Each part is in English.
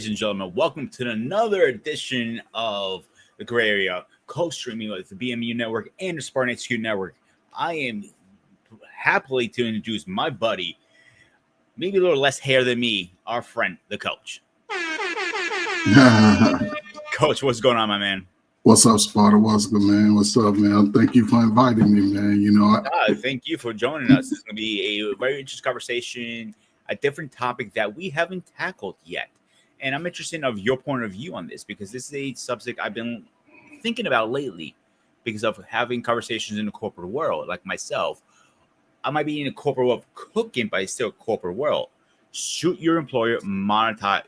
ladies and gentlemen. Welcome to another edition of the Gray Area, co-streaming with the BMU Network and the Spartan HQ Network. I am happily to introduce my buddy, maybe a little less hair than me, our friend, the coach. Coach, what's going on, my man? What's up, Sparta? What's good, man? What's up, man? Thank you for inviting me, man. Thank you for joining us. It's going to be a very interesting conversation, a different topic that we haven't tackled yet. And I'm interested of your point of view on this because this is a subject I've been thinking about lately because of having conversations in the corporate world, like myself. I might be in a corporate world of cooking, but it's still a corporate world. Should your employer monetize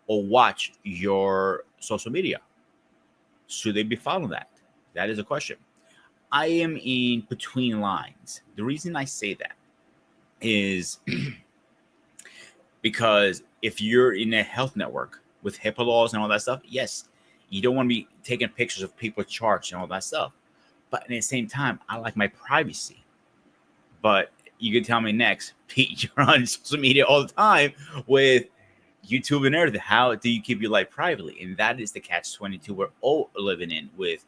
or watch your social media? Should they be following that? That is a question. I am in between lines. The reason I say that is because if you're in a health network with HIPAA laws and all that stuff, yes, you don't want to be taking pictures of people's charts and all that stuff. But at the same time, I like my privacy. But you can tell me next, Pete, you're on social media all the time with YouTube and everything. How do you keep your life privately? And that is the catch-22 we're all living in with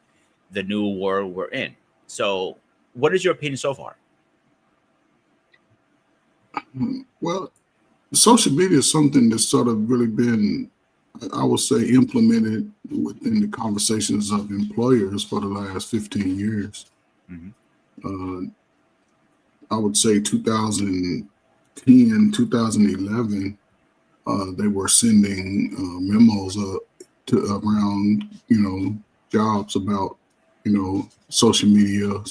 the new world we're in. So what is your opinion so far? Well, social media is something that's sort of really been, I would say, implemented within the conversations of employers for the last 15 years. Mm-hmm. I would say 2010, 2011, they were sending memos around, jobs about, social media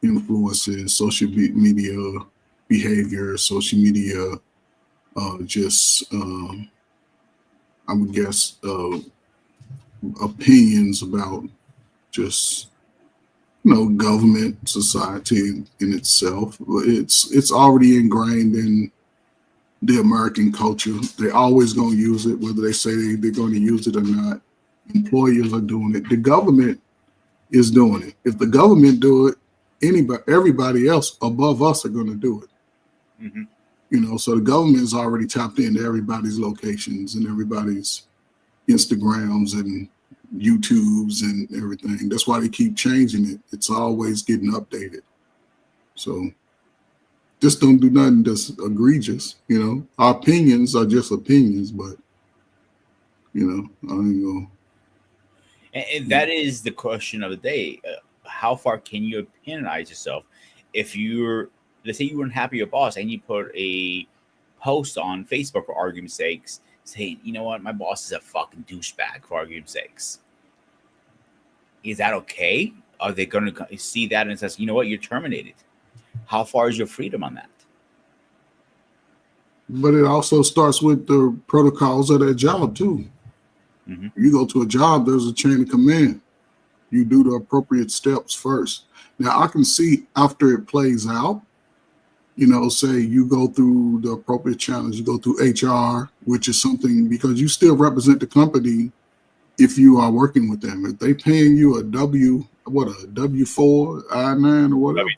influences, social media behavior, social media, I would guess, opinions about just, government, society in itself. It's already ingrained in the American culture. They're always going to use it, whether they say they're going to use it or not. Employers are doing it. The government is doing it. If the government do it, everybody else above us are going to do it. Mm-hmm. So the government is already tapped into everybody's locations and everybody's Instagrams and YouTubes and everything. That's why they keep changing it. It's always getting updated. So just don't do nothing that's egregious. Our opinions are just opinions, but I ain't gonna. And that is the question of the day. How far can you opinionize yourself? If let's say you weren't happy with your boss and you put a post on Facebook for argument's sakes, saying, you know what, my boss is a fucking douchebag for argument's sakes. Is that okay? Are they going to see that and says, you know what, you're terminated? How far is your freedom on that? But it also starts with the protocols of that job too. Mm-hmm. You go to a job, there's a chain of command. You do the appropriate steps first. Now, I can see after it plays out, say you go through the appropriate channels, you go through HR, which is something because you still represent the company if you are working with them. If they paying you a W4, I-9 or whatever,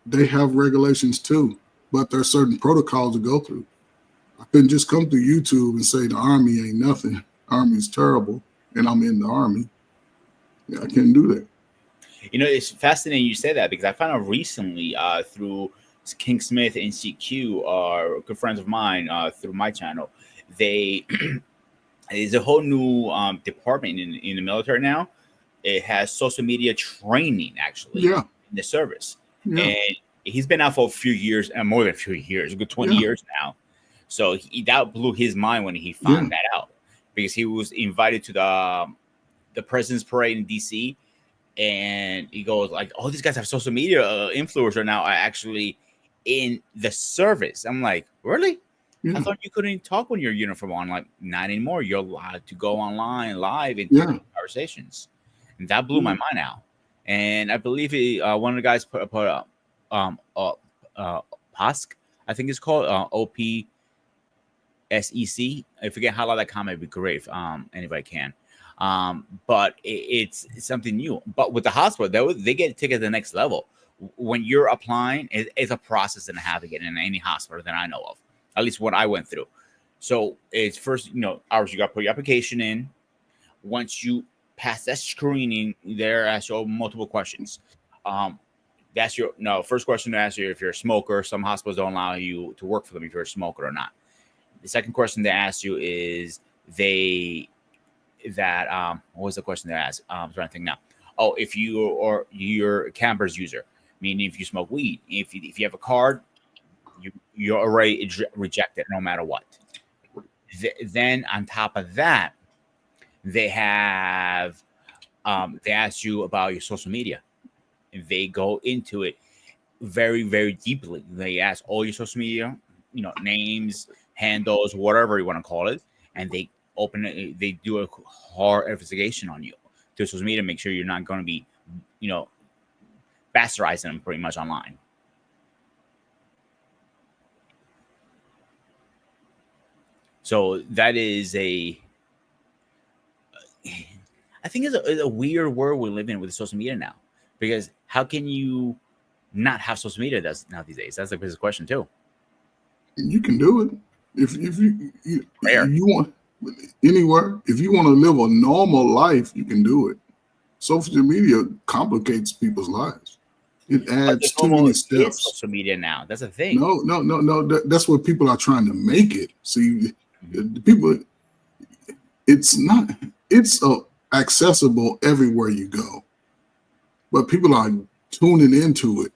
they have regulations too, but there are certain protocols to go through. I couldn't just come through YouTube and say the Army ain't nothing. Army's terrible, and I'm in the Army. Yeah, I can't do that. It's fascinating you say that because I found out recently through King Smith and CQ, are good friends of mine through my channel. There's a whole new department in the military now. It has social media training actually in the service. Yeah. And he's been out for a few years, and more than a few years, a good 20 years now. So that blew his mind when he found that out because he was invited to the President's Parade in DC. And he goes like, oh, these guys have social media influencers now are actually in the service. I'm like, really? Yeah. I thought you couldn't talk when you're uniform on. Like, not anymore. You're allowed to go online live and do conversations. And that blew my mind out. And I believe one of the guys put up POSC, I think it's called OPSEC. I forget how long that comment would be great if anybody can. But it's something new. But with the hospital, they get to take it to the next level when you're applying, it's a process and a half to get in any hospital that I know of, at least what I went through. So it's first, hours you got to put your application in. Once you pass that screening, there ask you multiple questions. That's your first question to ask you if you're a smoker. Some hospitals don't allow you to work for them if you're a smoker or not. The second question they ask you is what was the question they asked? I'm trying to think now. Oh, if you're a campers user, meaning if you smoke weed, if you have a card, you're already rejected no matter what. Then on top of that, they have they ask you about your social media. And they go into it very, very deeply. They ask all your social media, names, handles, whatever you want to call it, and they open it. They do a hard investigation on you to social media, make sure you're not going to be, bastardizing them pretty much online. So that is I think it's a weird world we live in with social media now, because how can you not have social media now these days? That's the biggest question too. You can do it if you want anywhere. If you want to live a normal life, you can do it. Social media complicates people's lives. It adds too many steps. Social media now, that's a thing. No. That's what people are trying to make it. See, the people. It's not. It's accessible everywhere you go, but people are tuning into it.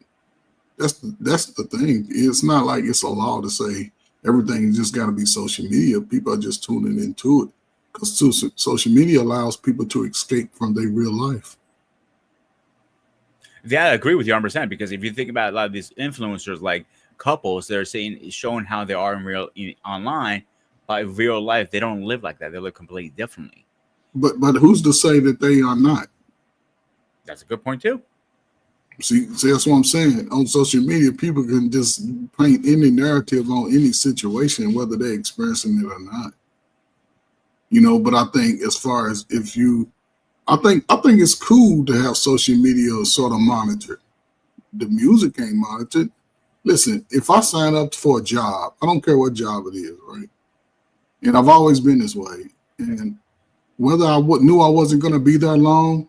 That's the thing. It's not like it's a law to say everything just got to be social media. People are just tuning into it because social media allows people to escape from their real life. Yeah, I agree with you 100%, because if you think about a lot of these influencers, like couples, they're showing how they are online, but in real life, they don't live like that. They live completely differently. But who's to say that they are not? That's a good point too. See, that's what I'm saying. On social media, people can just paint any narrative on any situation, whether they're experiencing it or not. But I think as far as I think it's cool to have social media sort of monitored. The music ain't monitored. Listen, if I sign up for a job, I don't care what job it is, right? And I've always been this way. And whether I knew I wasn't going to be there long,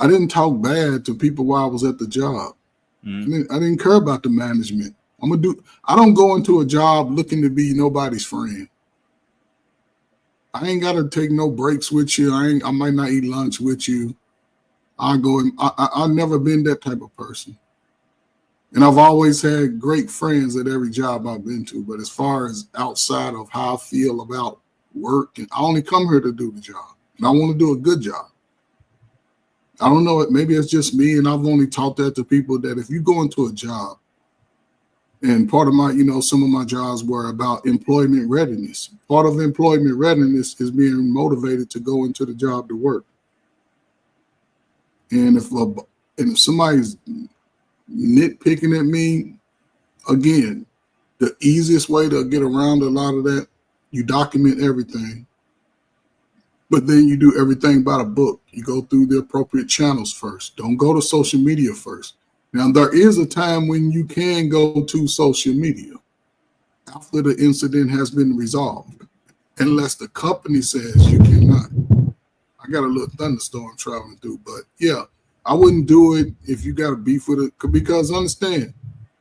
I didn't talk bad to people while I was at the job. I didn't care about the management. I don't go into a job looking to be nobody's friend. I ain't got to take no breaks with you. I might not eat lunch with you. I've never been that type of person. And I've always had great friends at every job I've been to. But as far as outside of how I feel about work, and I only come here to do the job. And I want to do a good job. I don't know. Maybe it's just me, and I've only taught that to people, that if you go into a job, and part of my, some of my jobs were about employment readiness. Part of employment readiness is being motivated to go into the job to work. And if somebody's nitpicking at me, again, the easiest way to get around a lot of that, you document everything. But then you do everything by the book. You go through the appropriate channels first. Don't go to social media first. Now, there is a time when you can go to social media after the incident has been resolved, unless the company says you cannot. I got a little thunderstorm traveling through, but yeah, I wouldn't do it if you got a beef with it, because understand,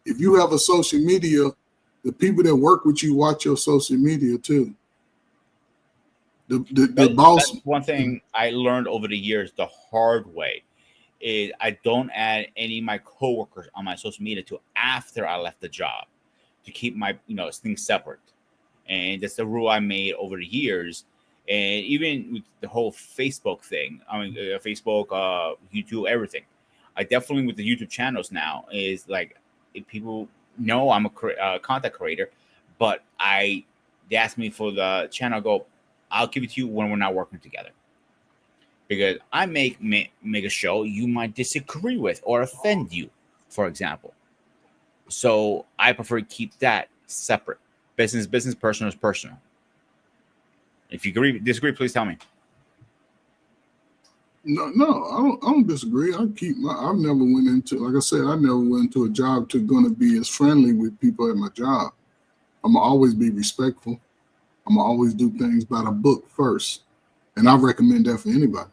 if you have a social media, the people that work with you watch your social media too. The boss. That's one thing I learned over the years the hard way is I don't add any of my coworkers on my social media till after I left the job, to keep my things separate. And that's the rule I made over the years. And even with the whole Facebook thing, Facebook, YouTube, everything. I definitely, with the YouTube channels now, is like, if people know I'm a content creator, but they ask me for the channel, I go, I'll give it to you when we're not working together. Because I make a show you might disagree with or offend you, for example. So I prefer to keep that separate. Business, personal is personal. If you disagree, please tell me. No, I don't disagree. I've never went into, like I said, I never went into a job to going to be as friendly with people at my job. I'm gonna always be respectful. I'm gonna always do things by the book first, and I recommend that for anybody.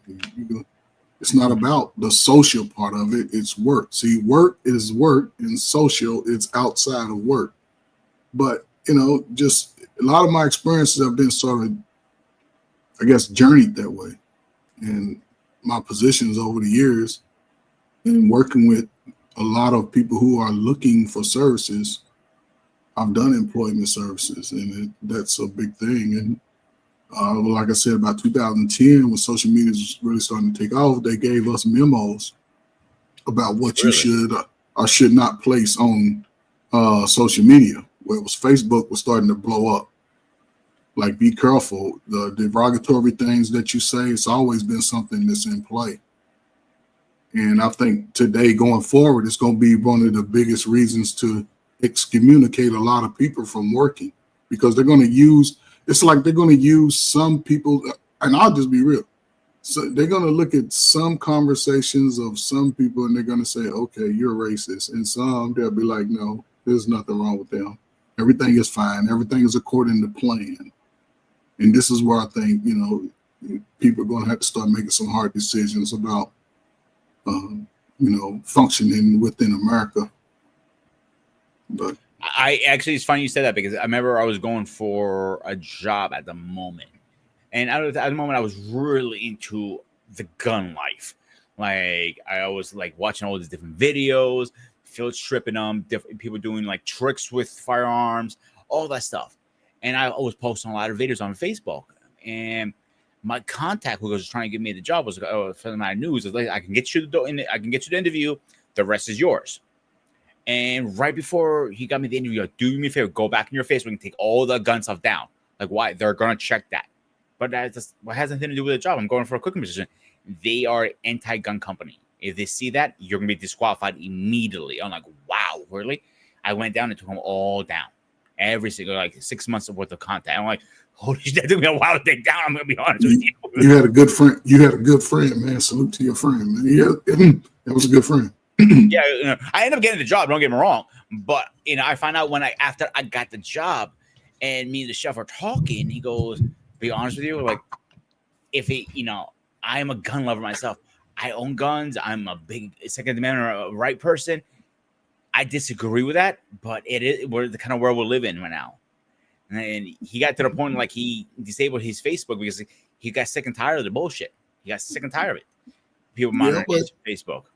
It's not about the social part of it; it's work. See, work is work, and social is outside of work. But just a lot of my experiences have been sort of, I guess, journeyed that way, and my positions over the years, and working with a lot of people who are looking for services. I've done employment services, and that's a big thing. And like I said, about 2010, when social media was really starting to take off, they gave us memos about what you should or should not place on social media. Where it was Facebook was starting to blow up. Like, be careful. The derogatory things that you say, it's always been something that's in play. And I think today going forward, it's going to be one of the biggest reasons to excommunicate a lot of people from working, because they're going to use, it's like they're going to use some people, and I'll just be real. So they're going to look at some conversations of some people and they're going to say, okay, you're racist. And some, they'll be like, no, there's nothing wrong with them. Everything is fine. Everything is according to plan. And this is where I think, people are going to have to start making some hard decisions about, functioning within America. But it's funny you said that, because I remember I was going for a job at the moment. And at the moment, I was really into the gun life. Like, I was like watching all these different videos, field stripping them, different people doing like tricks with firearms, all that stuff. And I was posting a lot of videos on Facebook. And my contact who was trying to give me the job was, for my news, like, I can get you the interview. The rest is yours. And right before he got me the interview, do me a favor, go back in your Facebook and take all the gun stuff down. Like, why? They're gonna check that. But that has nothing to do with the job. I'm going for a cooking position. They are an anti-gun company. If they see that, you're gonna be disqualified immediately. I'm like, wow, really? I went down and took them all down. Every single, like, 6 months worth of contact. I'm like, holy shit, that took me a while to take down. I'm gonna be honest with you. You had a good friend. You had a good friend, man. Salute to your friend, man. Yeah, that was a good friend. Yeah, I ended up getting the job. Don't get me wrong, but I find out after I got the job, and me and the chef are talking. He goes, "Be honest with you, like, if I am a gun lover myself. I own guns. I'm a big Second Amendment right person. I disagree with that, but we're the kind of world we live in right now." And he got to the point like he disabled his Facebook because he got sick and tired of the bullshit. He got sick and tired of it. People monitoring his Facebook.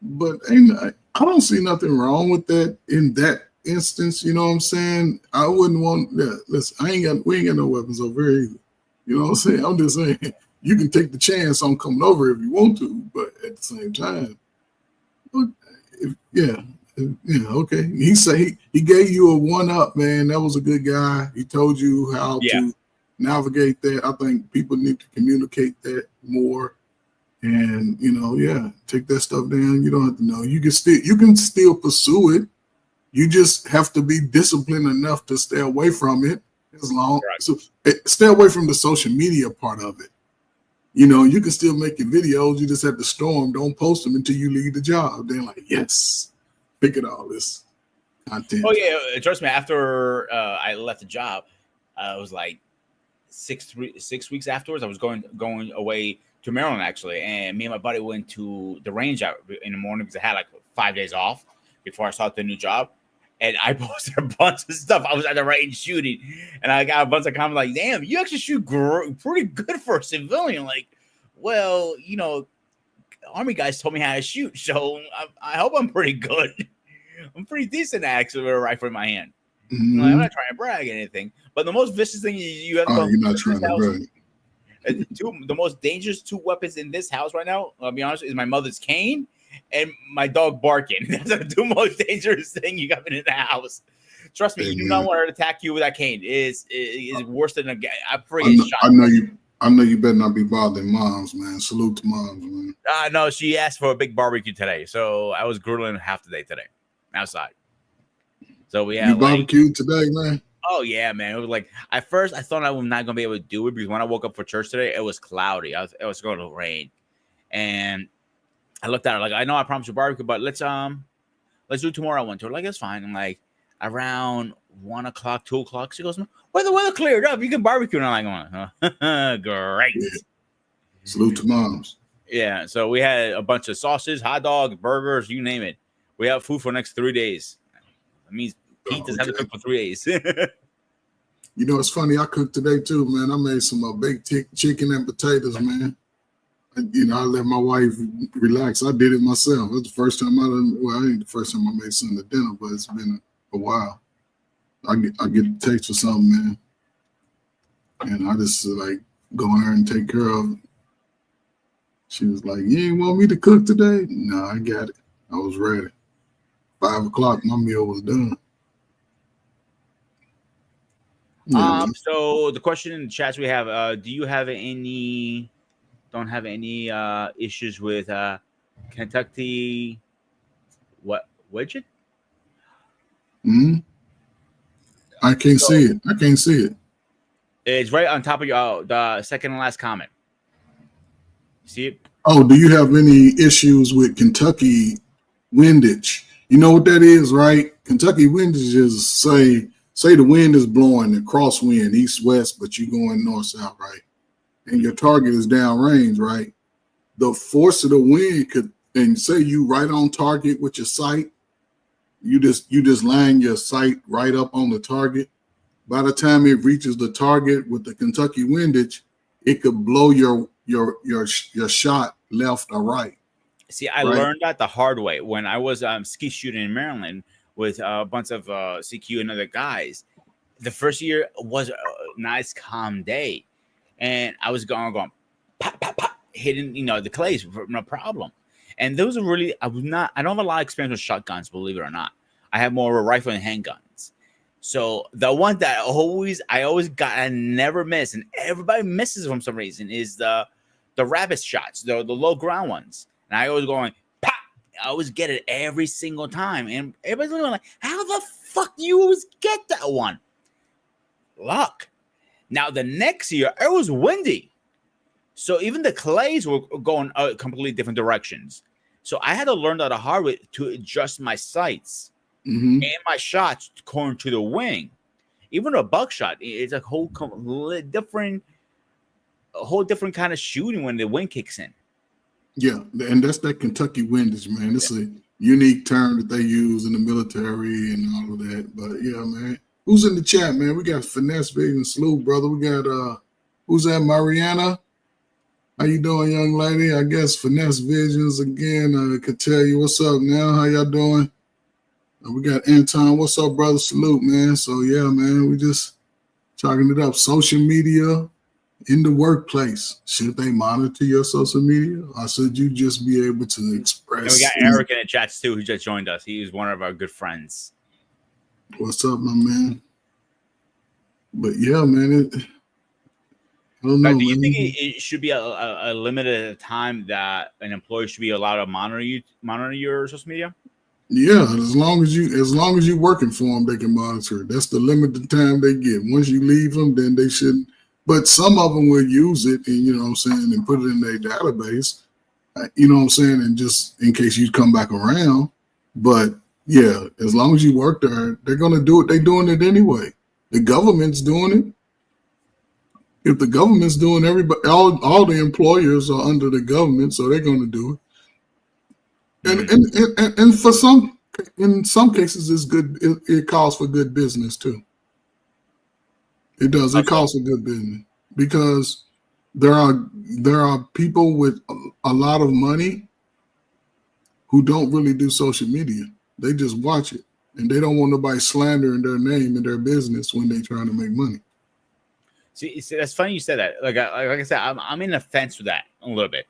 But I don't see nothing wrong with that in that instance. You know what I'm saying? I wouldn't want that. Listen, we ain't got no weapons over here either. You know what I'm saying? I'm just saying you can take the chance on coming over if you want to, but at the same time, okay. He said he gave you a 1-up, man. That was a good guy. He told you how to navigate that. I think people need to communicate that more. And take that stuff down. You don't have to know. You can still pursue it. You just have to be disciplined enough to stay away from it So stay away from the social media part of it. You can still make your videos. You just have to store them. Don't post them until you leave the job. Then yes, pick at all this content. Oh yeah, trust me. After I left the job, I was like 6 weeks afterwards. I was going away to Maryland, actually, and me and my buddy went to the range out in the morning because I had like 5 days off before I started the new job. And I posted a bunch of stuff. I was at the range shooting, and I got a bunch of comments like, "Damn, you actually shoot pretty good for a civilian." Like, well, Army guys told me how to shoot, so I hope I'm pretty good. I'm pretty decent actually with a rifle in my hand. Mm-hmm. I'm not trying to brag or anything, but the most vicious thing you have to you're not trying to brag. The most dangerous 2 weapons in this house right now, I'll be honest, is my mother's cane and my dog barking. That's the 2 most dangerous thing you got in the house. Trust me, you do not want her to attack you with that cane. It's worse than a pretty shot. I know you better not be bothering moms, man. Salute to moms, man. No, she asked for a big barbecue today, so I was grilling half the day today outside. So we had you barbecued today, man. Oh yeah, man! It was like at first I thought I was not gonna be able to do it because when I woke up for church today, it was cloudy. It was going to rain, And I looked at her like, I know I promised you barbecue, but let's do tomorrow. I went to her like, it's fine. I'm like, around 1 o'clock, 2 o'clock. She goes, well, the weather cleared up. You can barbecue. And I'm like, oh, great. Yeah. Salute to moms. Yeah. So we had a bunch of sausages, hot dogs, burgers, you name it. We have food for the next 3 days. That means Pete doesn't have to cook for 3 days. You know, it's funny. I cooked today too, man. I made some baked chicken and potatoes, man. You know, I let my wife relax. I did it myself. It's the first time it ain't the first time I made something to dinner, but it's been a while. I get the taste for something, man. And I just like go in there and take care of it. She was like, you ain't want me to cook today? No, I got it. I was ready. 5 o'clock, my meal was done. Yeah. So the question in the chats we have, do you have any issues with Kentucky widget? Mm-hmm. I can't see it. It's right on top of your the second and last comment. See it? Oh, do you have any issues with Kentucky windage? You know what that is, right? Kentucky windage is say the wind is blowing a crosswind east-west, but you're going north-south, right? And your target is downrange, right? The force of the wind could, and say you right on target with your sight, you just line your sight right up on the target. By the time it reaches the target with the Kentucky windage, it could blow your shot left or right. See, I learned that the hard way when I was ski shooting in Maryland with a bunch of CQ and other guys. The first year was a nice, calm day, and I was going pop, pop, pop, hitting the clays, no problem. And those are really, I don't have a lot of experience with shotguns, believe it or not. I have more of a rifle and handguns. So the one that I always got and never miss, and everybody misses for some reason, is the rabbit shots, the low ground ones. And I always going pop. I always get it every single time, and everybody's looking like, how the fuck do you always get that one? Luck. Now the next year it was windy, so even the clays were going completely different directions. So I had to learn that the hard way to adjust my sights and my shots according to the wing. Even a buckshot, it's a whole different kind of shooting when the wind kicks in. Yeah, and that's that Kentucky windage, man. It's a unique term that they use in the military and all of that. But yeah, man. Who's in the chat, man? We got Finesse Vision Salute, brother. We got who's that? Mariana. How you doing, young lady? I guess Finesse Visions again. Could tell you what's up now. How y'all doing? We got Anton. What's up, brother? Salute, man. So yeah, man, we just talking it up. Social media in the workplace. Should they monitor your social media, or should you just be able to express? And we got Eric in the chats too, who just joined us. He is one of our good friends. What's up, my man? But yeah, man. I don't know. Do you think it should be a limited time that an employee should be allowed to monitor your social media? Yeah, as long as you're working for them, they can monitor it. That's the limited time they get. Once you leave them, then they shouldn't. But some of them will use it, and and put it in their database. And just in case you come back around. But yeah, as long as you work there, they're gonna do it. They're doing it anyway. The government's doing it. If the government's doing, everybody, all the employers are under the government, so they're gonna do it. And for in some cases, it's good. It calls for good business too. It does. It calls for good business because there are people with a lot of money who don't really do social media. They just watch it, and they don't want nobody slandering their name and their business when they're trying to make money. See, that's funny you said that. Like I said, I'm in the fence with that a little bit.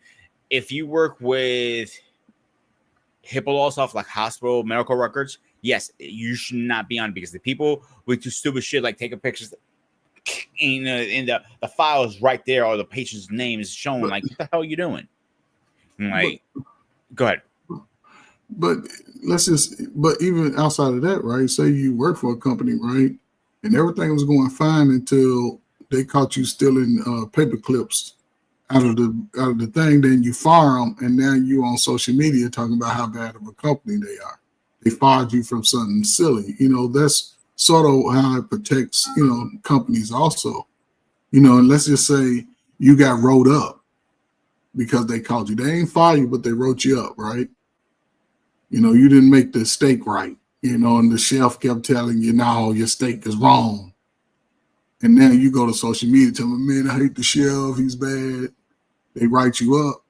If you work with HIPAA law stuff like hospital medical records, yes, you should not be on because the people with do stupid shit like taking pictures in the file is right there, or the patient's name is shown. Like, what the hell are you doing? Go ahead. But but even outside of that, right? Say you work for a company, right? And everything was going fine until they caught you stealing paper clips out of the thing, then you fire them, and now you on social media talking about how bad of a company they are. They fired you from something silly. That's sort of how it protects, companies also. And let's just say you got wrote up because they called you. They ain't fired you, but they wrote you up, right? You didn't make the steak right, and the chef kept telling you, no, your steak is wrong. And now you go to social media, tell them, man, I hate the chef, he's bad. They write you up,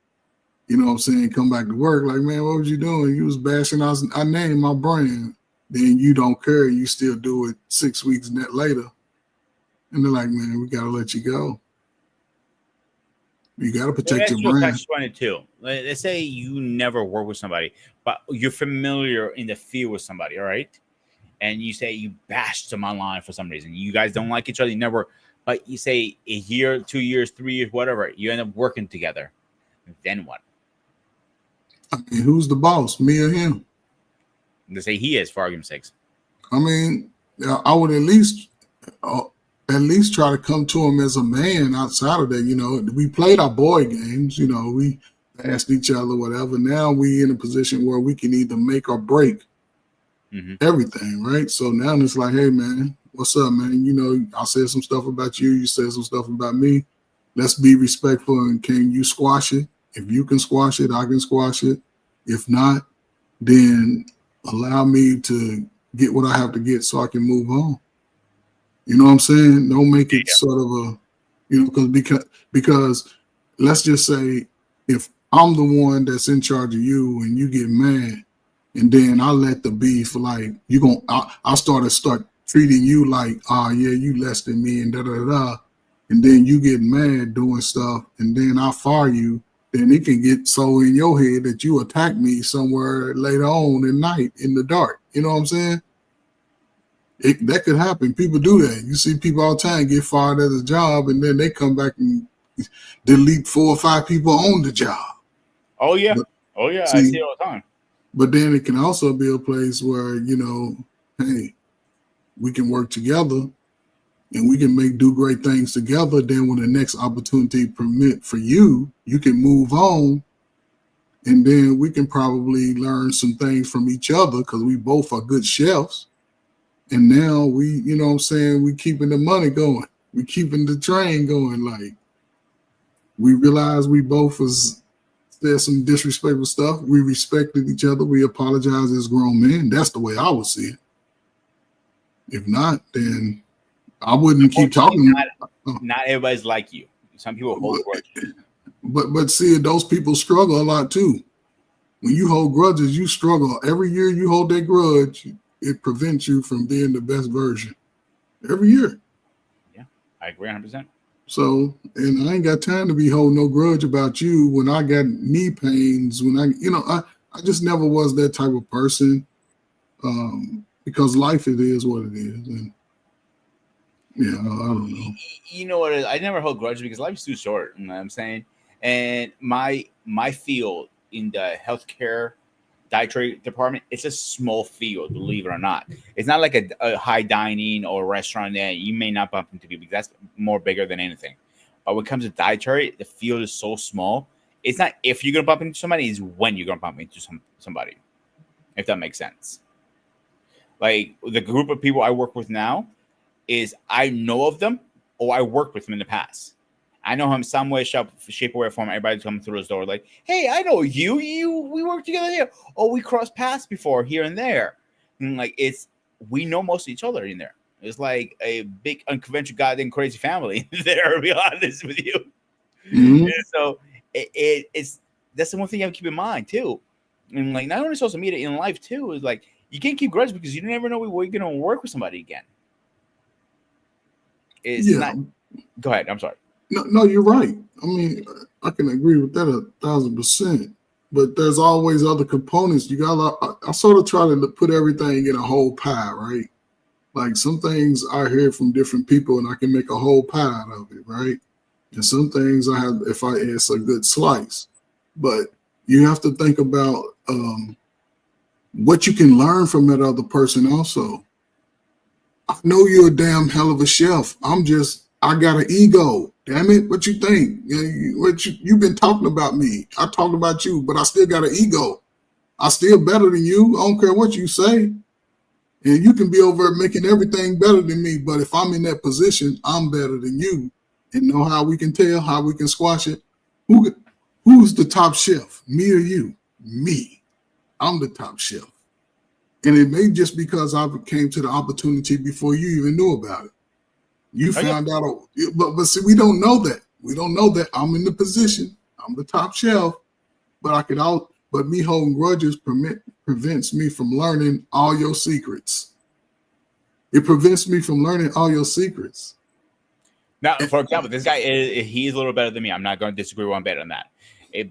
you know what I'm saying? Come back to work, like, man, what was you doing? You was bashing our name, my brand. Then you don't care, you still do it 6 weeks later. And they're like, man, we got to let you go. You got to protect your brand. Catch-22. Let's say you never work with somebody, but you're familiar in the field with somebody, all right? And you say you bashed them online for some reason. You guys don't like each other. You never, but you say a year, 2 years, 3 years, whatever. You end up working together. Then what? I mean, who's the boss, me or him? They say he is, for argument's sake. I mean, I would at least try to come to him as a man outside of that. We played our boy games. We asked each other, whatever. Now we in a position where we can either make or break everything, right? So now it's like, hey, man, what's up, man? I said some stuff about you. You said some stuff about me. Let's be respectful, and can you squash it? If you can squash it, I can squash it. If not, then allow me to get what I have to get so I can move on. You know what I'm saying? Don't make it sort of because let's just say if I'm the one that's in charge of you and you get mad, and then I let the beef, like I'll start treating you like, yeah, you less than me and da-da-da-da. And then you get mad doing stuff, and then I fire you, then it can get so in your head that you attack me somewhere later on at night in the dark. You know what I'm saying? That could happen. People do that. You see people all the time get fired at a job, and then they come back and delete 4 or 5 people on the job. Oh, yeah. I see it all the time. But then it can also be a place where, hey, we can work together and we can do great things together. Then when the next opportunity permit for you, you can move on. And then we can probably learn some things from each other because we both are good chefs. And now we, we keeping the money going. We keeping the train going. Like, we realize we both said some disrespectful stuff. We respected each other. We apologized as grown men. That's the way I would see it. If not, then I wouldn't keep talking. Not everybody's like you. Some people hold grudges. But see, those people struggle a lot too. When you hold grudges, you struggle. Every year you hold that grudge, it prevents you from being the best version. Every year. Yeah, I agree 100%. So, and I ain't got time to be holding no grudge about you when I got knee pains, when I just never was that type of person, because life, it is what it is. And yeah, I don't know. You know what? I never hold grudges because life is too short. You know what I'm saying? And my field in the healthcare dietary department, it's a small field, believe it or not. It's not like a high dining or a restaurant that you may not bump into people because that's more bigger than anything. But when it comes to dietary, the field is so small. It's not if you're gonna bump into somebody, it's when you're gonna bump into somebody. If that makes sense. Like the group of people I work with now is I know of them or I worked with them in the past. I know him some way, shape, or way, form. Everybody's coming through his door like, hey, I know you. We work together here. Oh, we crossed paths before here and there. And like we know most of each other in there. It's like a big unconventional goddamn crazy family there, to be honest with you. Mm-hmm. So it's that's the one thing you have to keep in mind too. And like not only social media, in life too, is like you can't keep grudges because you never know when you're gonna work with somebody again. It's not. Go ahead. I'm sorry. No, you're right. I mean, I can agree with that 1,000%. But there's always other components. I sort of try to put everything in a whole pie, right? Like some things I hear from different people, and I can make a whole pie out of it, right? And some things it's a good slice. But you have to think about what you can learn from that other person also. I know you're a damn hell of a chef. I got an ego. Damn it, what you think? You've been talking about me. I talked about you, but I still got an ego. I still better than you. I don't care what you say. And you can be over making everything better than me, but if I'm in that position, I'm better than you. And know how we can tell, how we can squash it. Who's the top chef? Me or you? Me. I'm the top chef. And it may just because I came to the opportunity before you even knew about it. You found out, but see, we don't know that. We don't know that I'm in the position. I'm the top chef, but but me holding grudges prevents me from learning all your secrets. It prevents me from learning all your secrets. Now, for example, this guy he's a little better than me. I'm not going to disagree one bit on that.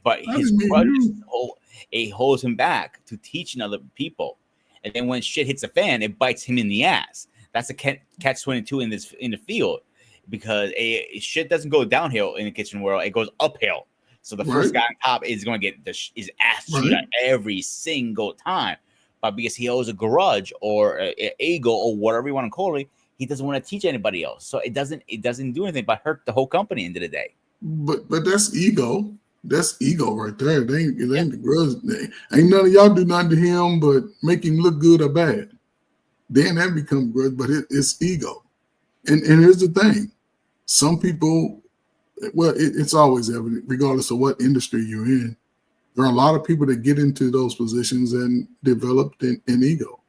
But his grudges holds him back to teaching other people. And then when shit hits the fan, it bites him in the ass. That's a catch-22 in the field, because shit doesn't go downhill in the kitchen world; it goes uphill. So the first guy on top is going to get his ass chewed out every single time. But because he owes a grudge or an ego or whatever you want to call it, he doesn't want to teach anybody else. So it doesn't do anything but hurt the whole company end of the day. But that's ego. That's ego right there. It ain't the grudge. Ain't none of y'all do nothing to him but make him look good or bad. Then that becomes grudge, but it's ego. And here's the thing. Some people, it's always evident, regardless of what industry you're in. There are a lot of people that get into those positions and develop an ego.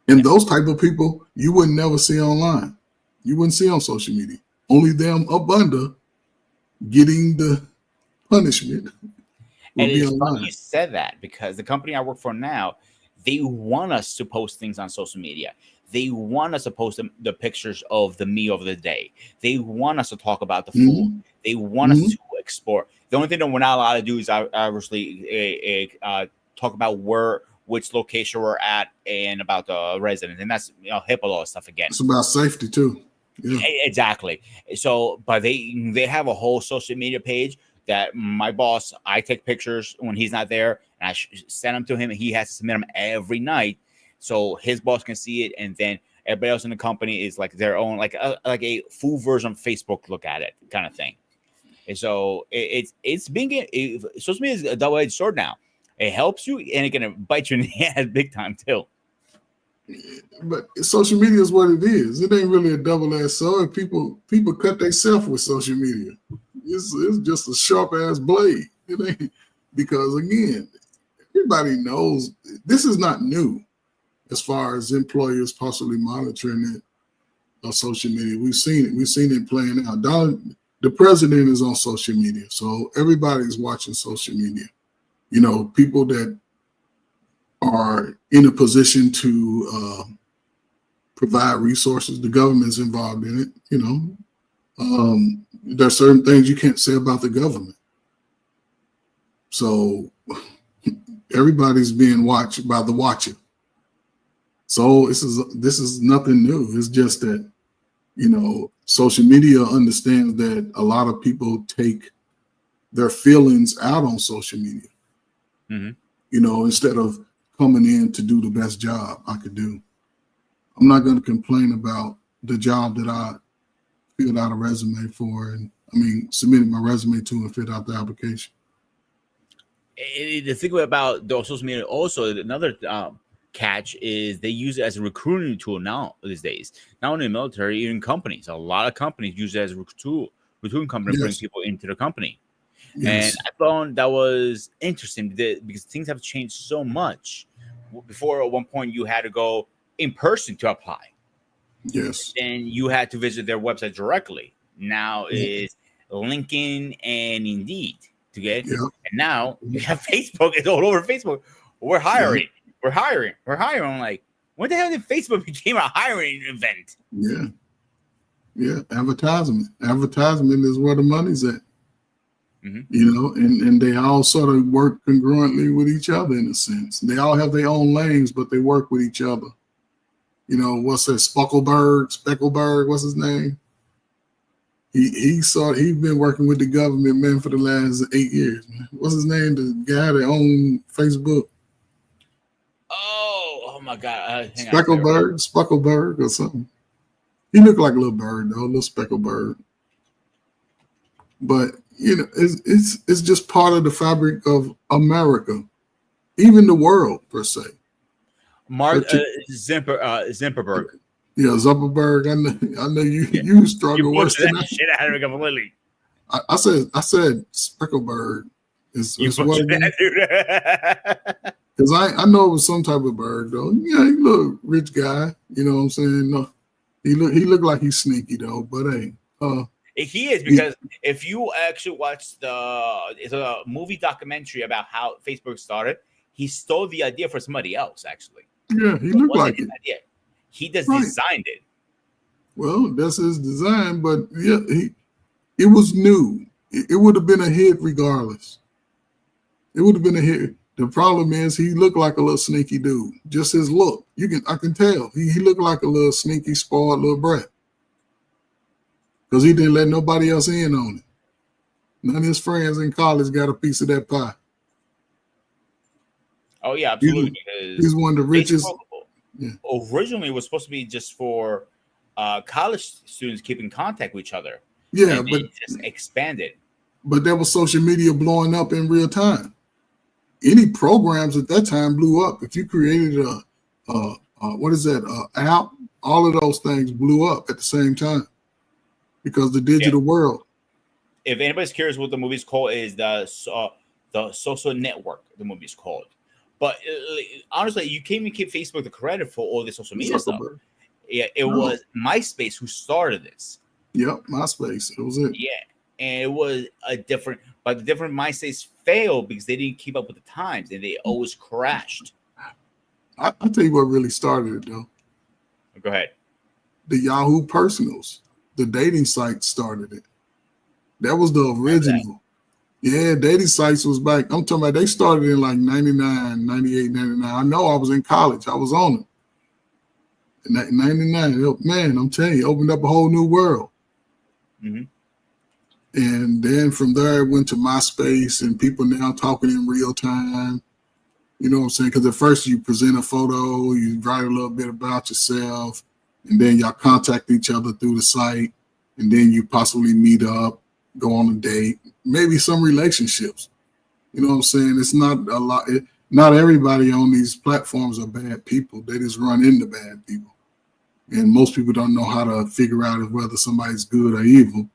And those type of people you would never see online. You wouldn't see on social media. Only them up under getting the punishment. And it's funny you said that, because the company I work for now, they want us to post things on social media. They want us to post the pictures of the meal of the day. They want us to talk about the food. They want us to explore. The only thing that we're not allowed to do is obviously talk about which location we're at and about the resident. And that's HIPAA law stuff again. It's about safety too. Yeah. Exactly. So, but they have a whole social media page that my boss, I take pictures when he's not there, and I send them to him, and he has to submit them every night so his boss can see it, and then everybody else in the company is like their own, like a full version of Facebook look at it kind of thing. And so social media is a double-edged sword now. It helps you, and it can bite you in the ass big time too. But social media is what it is. It ain't really a double-edged sword. People cut themselves with social media. It's just a sharp-ass blade. It ain't, because, again, everybody knows this is not new as far as employers possibly monitoring it on social media. We've seen it. We've seen it playing out. The president is on social media, so everybody's watching social media. People that are in a position to provide resources, the government's involved in it. There are certain things you can't say about the government. So everybody's being watched by the watcher. So this is nothing new. It's just that, social media understands that a lot of people take their feelings out on social media. Instead of coming in to do the best job I could do. I'm not going to complain about the job that I filled out a resume for, and submitted my resume to and filled out the application. The thing about the social media also, another catch is they use it as a recruiting tool now these days. Not only in the military, even companies. A lot of companies use it as a recruiting company to bring people into the company. Yes. And I found that was interesting because things have changed so much. Before, at one point, you had to go in person to apply. Yes. And you had to visit their website directly. Now is LinkedIn and Indeed to get. Yeah. And now you have Facebook. It's all over Facebook. We're hiring. Yeah. We're hiring. I'm like, when the hell did Facebook become a hiring event? Yeah. Yeah. Advertisement is where the money's at. And they all sort of work congruently with each other in a sense. They all have their own lanes, but they work with each other. What's that? Speckelberg, what's his name? He's been working with the government, man, for the last 8 years, man. What's his name? The guy that owned Facebook. Oh my God. Speckelberg or something. He looked like a little bird, though, a little speckled bird. But it's just part of the fabric of America, even the world per se. Mark Zuckerberg. Yeah, Zuckerberg. I know you struggle worse than that. Shit out of it completely. I said Speckleberg. Is what because I know it was some type of bird though. Yeah, he look rich guy. You know what I'm saying? No, he looked like he's sneaky though. But hey, he is, because if you actually watch it's a movie documentary about how Facebook started, he stole the idea for somebody else. Actually, yeah, he looked like it. Idea. He just designed it. Well, that's his design, but yeah, it was new. It would have been a hit regardless. It would have been a hit. The problem is he looked like a little sneaky dude. Just his look. I can tell. He looked like a little sneaky, spoiled little brat. Because he didn't let nobody else in on it. None of his friends in college got a piece of that pie. Oh, yeah, absolutely. He's one of the richest. Originally, it was supposed to be just for college students keeping contact with each other. Yeah, but it just expanded. But there was social media blowing up in real time. Any programs at that time blew up. If you created a app, all of those things blew up at the same time because the digital world. If anybody's curious what the movie's called, is the Social Network. The movie's called. But honestly, you can't even give Facebook the credit for all the social media stuff. Yeah, it was MySpace who started this. Yep, MySpace. It was it. Yeah, and it was the different MySpace failed because they didn't keep up with the times and they always crashed. I'll tell you what really started it though. Go ahead. The Yahoo Personals, the dating site started it. That was the original. Yeah, dating sites was back. I'm talking about they started in like 99, 98, 99. I know I was in college. I was on it. In 99, man, I'm telling you, it opened up a whole new world. Mm-hmm. And then from there, it went to MySpace and people now talking in real time. You know what I'm saying? Because at first you present a photo, you write a little bit about yourself, and then y'all contact each other through the site, and then you possibly meet up, go on a date, maybe some relationships. You know what I'm saying? It's not a lot. Not everybody on these platforms are bad people. They just run into bad people. And most people don't know how to figure out whether somebody's good or evil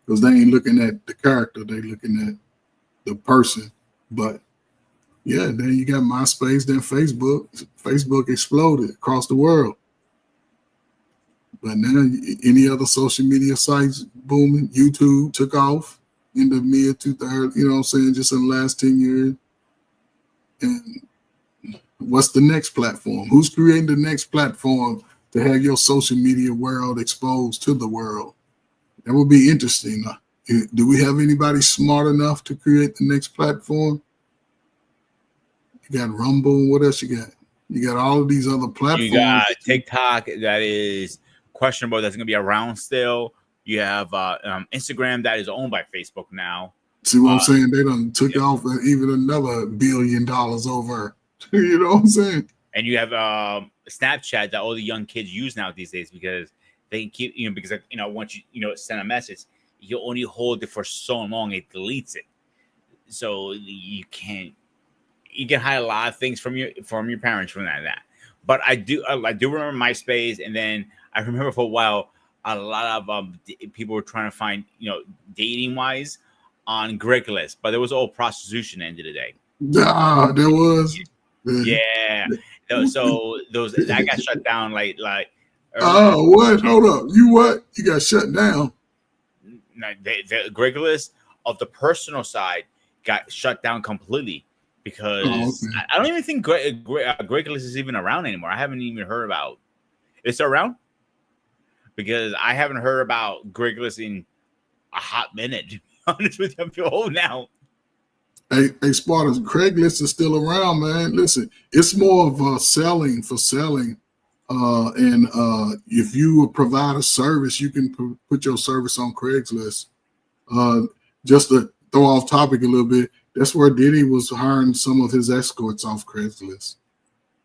because they ain't looking at the character. They looking at the person. But yeah, then you got MySpace, then Facebook. Facebook exploded across the world. But now any other social media sites booming. YouTube took off in the mid 2000s, you know what I'm saying, just in the last 10 years. And what's the next platform? Who's creating the next platform to have your social media world exposed to the world? That would be interesting. Do we have anybody smart enough to create the next platform? You got Rumble. What else you got? You got all of these other platforms. You got TikTok that is questionable. That's going to be around still. You have Instagram that is owned by Facebook now. See what I'm saying? They done took off even another $1 billion over. You know what I'm saying? And you have Snapchat that all the young kids use now these days because they keep, because once you send a message, you only hold it for so long, it deletes it. So you can hide a lot of things from your parents from that. But I do remember MySpace, and then I remember for a while a lot of people were trying to find dating wise on Craigslist, but it was all prostitution at the end of the day. There was. Yeah. So that got shut down like. Oh, what? Hold up. You what? You got shut down? No, the Craigslist of the personal side got shut down completely because I don't even think Craigslist is even around anymore. I haven't even heard about. It's around because I haven't heard about Craigslist in a hot minute. To be honest with you, I feel old now. Hey, Spartans, Craigslist is still around, man. Listen, it's more of selling. And if you provide a service, you can put your service on Craigslist. Just to throw off topic a little bit, that's where Diddy was hiring some of his escorts off Craigslist.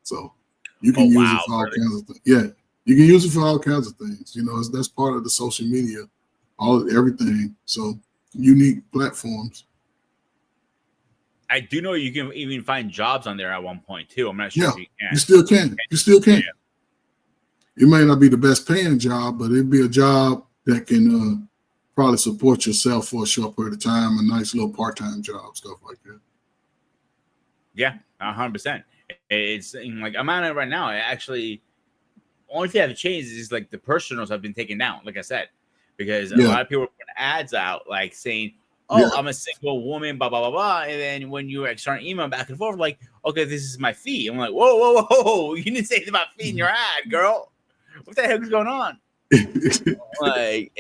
So you can use it for all kinds of things. Yeah, you can use it for all kinds of things. That's part of the social media, everything. So unique platforms. I do know you can even find jobs on there at one point too. I'm not sure if you can. You still can. You still can. Yeah. It may not be the best paying job, but it'd be a job that can probably support yourself for a short period of time, a nice little part-time job, stuff like that. Yeah, 100%. It's like I'm on it right now. Actually, only thing I've changed is like the personals have been taken down, like I said, because a lot of people put ads out like saying, "Oh, I'm a single woman," blah blah blah blah. And then when you start emailing back and forth, like, "Okay, this is my fee." I'm like, "Whoa, whoa, whoa! You didn't say it's about fee in your ad, girl. What the heck is going on?" Like,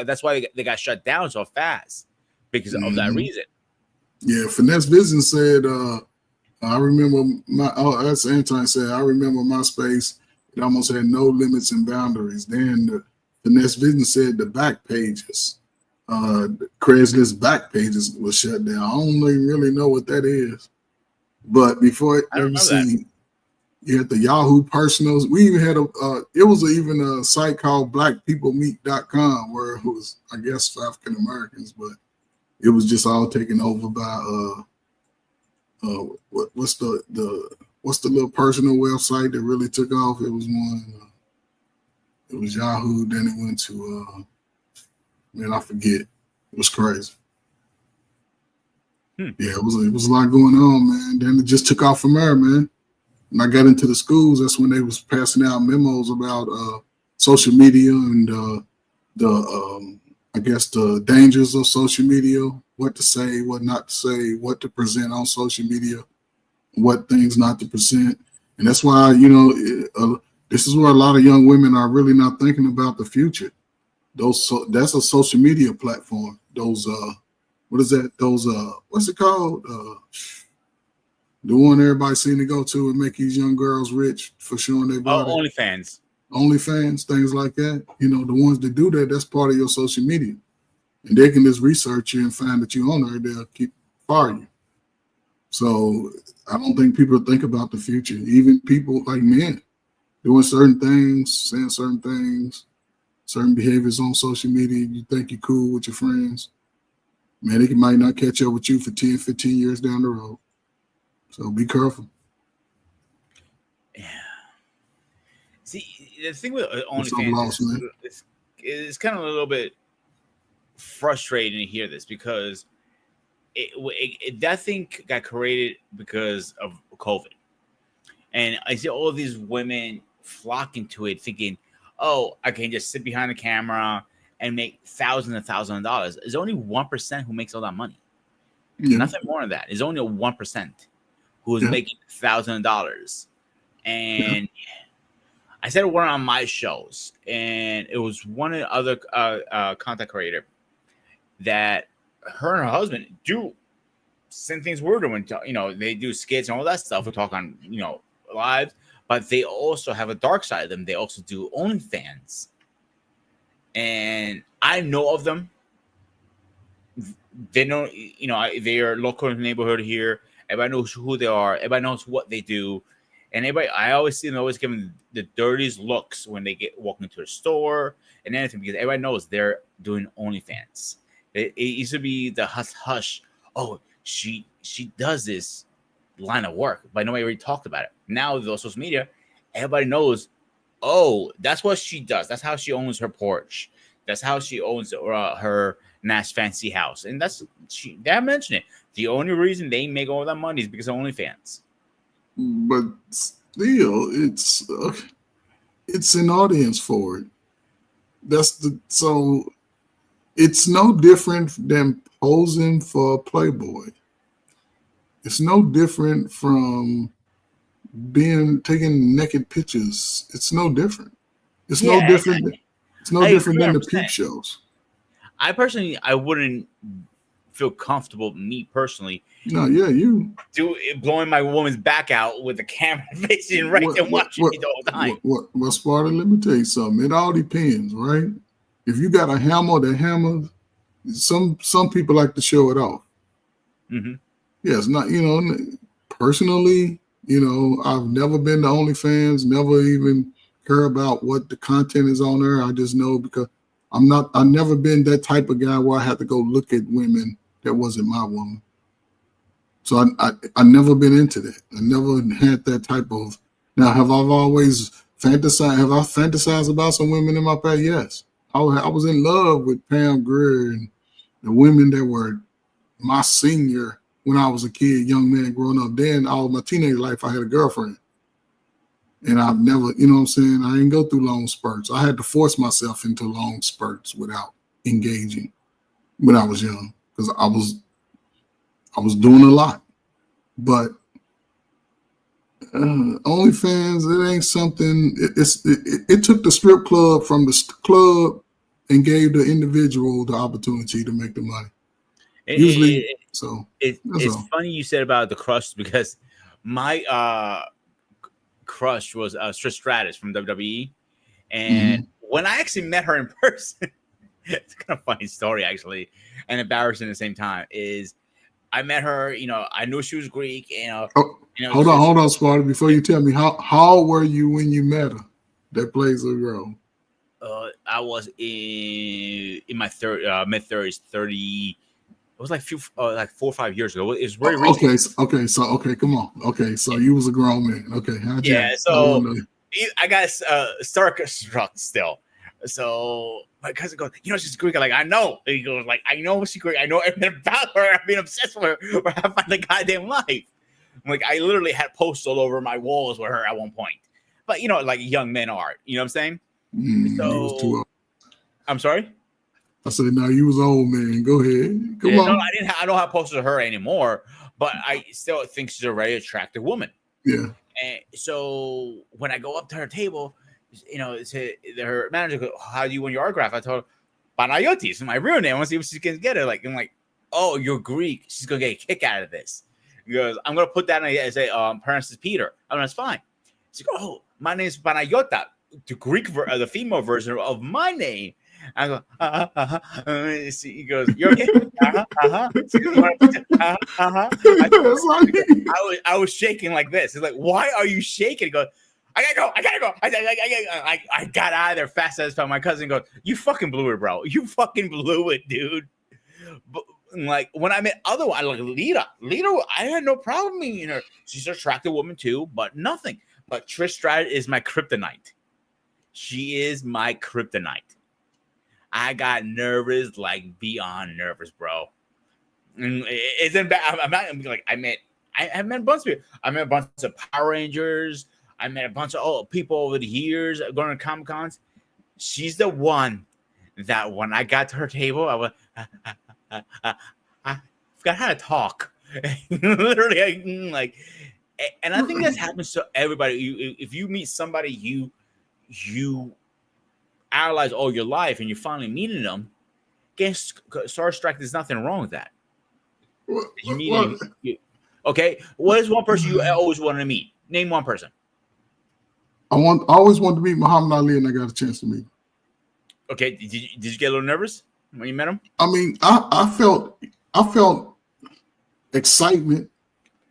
that's why they got shut down so fast because of that reason. Yeah, Finesse Vision said, I remember as Anton said, I remember MySpace, it almost had no limits and boundaries. Then the Finesse Vision said the back pages, Craigslist back pages was shut down. I don't even really know what that is. But before, let me see. You had the Yahoo personals. We even had it was even a site called blackpeoplemeet.com where it was, I guess, African Americans, but it was just all taken over by what's the little personal website that really took off? It was one. It was Yahoo. Then it went to man, I forget. It was crazy. Yeah, it was a lot going on, man. Then it just took off from there, man. When I got into the schools, that's when they was passing out memos about social media and I guess the dangers of social media, what to say, what not to say, what to present on social media, what things not to present. And that's why, this is where a lot of young women are really not thinking about the future. That's a social media platform. Those, what is that? Those, what's it called? The one everybody seem to go to and make these young girls rich for showing their body. OnlyFans. OnlyFans, things like that. The ones that do that, that's part of your social media. And they can just research you and find that you on there, they'll fire you. So I don't think people think about the future. Even people like men doing certain things, saying certain things, certain behaviors on social media, you think you're cool with your friends. Man, they might not catch up with you for 10, 15 years down the road. So be careful. Yeah. See, the thing with OnlyFans is kind of a little bit frustrating to hear this because that thing got created because of COVID. And I see all these women flocking to it thinking, oh, I can just sit behind the camera and make thousands and thousands of dollars. There's only 1% who makes all that money. Yeah. Nothing more than that. There's only 1% who is making thousands of dollars. And I said one on my shows, and it was one of the other content creator that her and her husband do same things we're doing. They do skits and all that stuff. We talk on, live, but they also have a dark side of them. They also do OnlyFans. And I know of them. They know, they are local in the neighborhood here. Everybody knows who they are. Everybody knows what they do. And I always see them always giving the dirtiest looks when they walk into a store and anything because everybody knows they're doing OnlyFans. It used to be the hush. Oh, she does this line of work, but nobody really talked about it. Now with social media, everybody knows. Oh, that's what she does. That's how she owns her porch. That's how she owns her nice fancy house. And they mentioned it. The only reason they make all that money is because of OnlyFans. But still, it's an audience for it. So it's no different than posing for Playboy. It's no different from taking naked pictures. It's no different. It's no different. It's no different than the peep shows. I wouldn't feel comfortable, me personally. No, you blowing my woman's back out with the camera facing right and watching it the whole time. Well, Sparta, let me tell you something. It all depends, right? If you got a hammer that hammers, some people like to show it off. Mm-hmm. Yeah, it's not, personally, I've never been to OnlyFans, never even care about what the content is on there. I just know because I've never been that type of guy where I had to go look at women that wasn't my woman. So I never been into that. I never had that type of. Now, have I always fantasized? Have I fantasized about some women in my past? Yes. I was in love with Pam Grier and the women that were my senior when I was a kid, young man growing up. Then all of my teenage life, I had a girlfriend. And I've never, you know what I'm saying? I didn't go through long spurts. I had to force myself into long spurts without engaging when I was young because I was doing a lot. But OnlyFans, it ain't something. It took the strip club from the club and gave the individual the opportunity to make the money. It's funny you said about the crush because my crush was Trish Stratus from WWE, and when I actually met her in person, it's kind of funny story actually, and embarrassing at the same time. Is I met her, I knew she was Greek, hold on, Sparta. Before you tell me, how old were you when you met her? That plays a role. I was in my mid-30s, 30. It was like 4 or 5 years ago. It was very recent. Okay, come on. Okay, so you was a grown man. Okay, yeah. So I got starstruck still. So my cousin goes, she's Greek. I'm like, I know. He goes, like, I know she's Greek. I know everything about her. I've been obsessed with her for half my goddamn life. I'm like, I literally had posters all over my walls with her at one point. But like young men are. You know what I'm saying? So I'm sorry. I said, no, you was old, man. Go ahead. Come on. No, I don't have posters of her anymore, but I still think she's a very attractive woman. Yeah. And so when I go up to her table, her manager goes, how do you want your autograph? I told her, Panayotis, my real name. I want to see if she can get it. I'm like, oh, you're Greek. She's going to get a kick out of this. He goes, I'm going to put that and say, parents is Peter. That's fine. She goes, oh, my name is Panayota, the Greek, the female version of my name. I go, he goes, you're okay? I was shaking like this. He's like, why are you shaking? He goes, I gotta go. I got out of there fast as my cousin goes, you fucking blew it, bro. You fucking blew it, dude. But like when I met otherwise, like Lita, I had no problem meeting her. She's an attractive woman too, but nothing. But Trish Stratus is my kryptonite. She is my kryptonite. I got nervous, like beyond nervous, bro. And it's bad. I'm not like I met a bunch of people. I met a bunch of Power Rangers. I met a bunch of people over the years going to Comic Cons. She's the one that when I got to her table, I was I forgot how to talk. Literally, and I think that happens to everybody. If you meet somebody you idolize all your life and you're finally meeting them, getting starstruck, there's nothing wrong with that. Okay, what is one person you always wanted to meet? Name one person. I always wanted to meet Muhammad Ali, and I got a chance to meet him. Okay, did you get a little nervous when you met him? I mean, I felt excitement.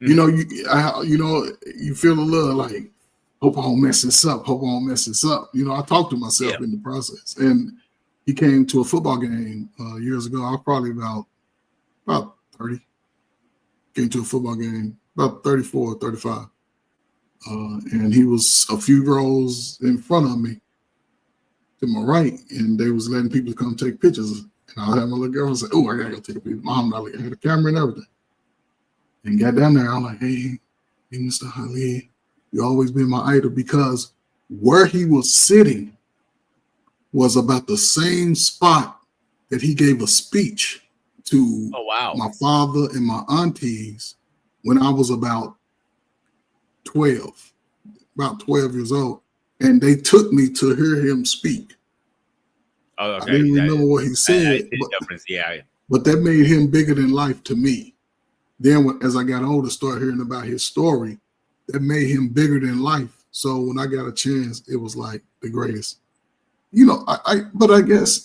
Mm-hmm. You feel a little like, hope I don't mess this up. I talked to myself in the process. And he came to a football game years ago. I was probably about 30. Came to a football game, about 34 or 35. And he was a few rows in front of me to my right, and they was letting people come take pictures. And I had my little girl and said, oh, I gotta go take a picture. Muhammad Ali, I had a camera and everything. And got down there, I'm like, hey, Mr. Ali, you always been my idol, because where he was sitting was about the same spot that he gave a speech to my father and my aunties when I was about 12 years old. And they took me to hear him speak. Oh, okay. I didn't remember what he said, but that made him bigger than life to me. Then as I got older, started hearing about his story, that made him bigger than life. So when I got a chance, it was like the greatest. But I guess,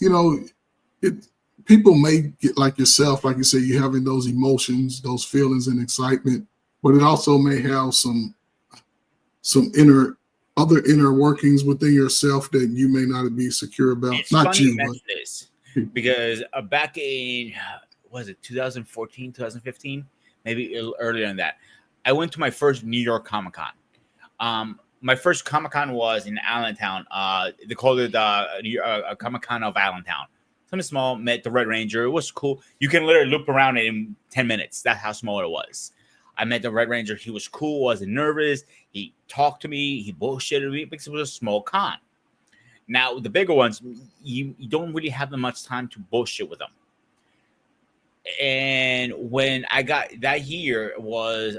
people may get like yourself, like you say, you're having those emotions, those feelings and excitement, but it also may have some inner other inner workings within yourself that you may not be secure about? It's not funny you, you mention this because back in, was it 2014, 2015, maybe earlier than that, I went to my first New York Comic Con. My first Comic Con was in Allentown. They called it Comic Con of Allentown. Something small. Met the Red Ranger. It was cool. You can literally loop around it in 10 minutes. That's how small it was. I met the Red Ranger. He was cool. Wasn't nervous. He talked to me. He bullshitted me because it was a small con. Now, the bigger ones, you don't really have that much time to bullshit with them. And when I got that year was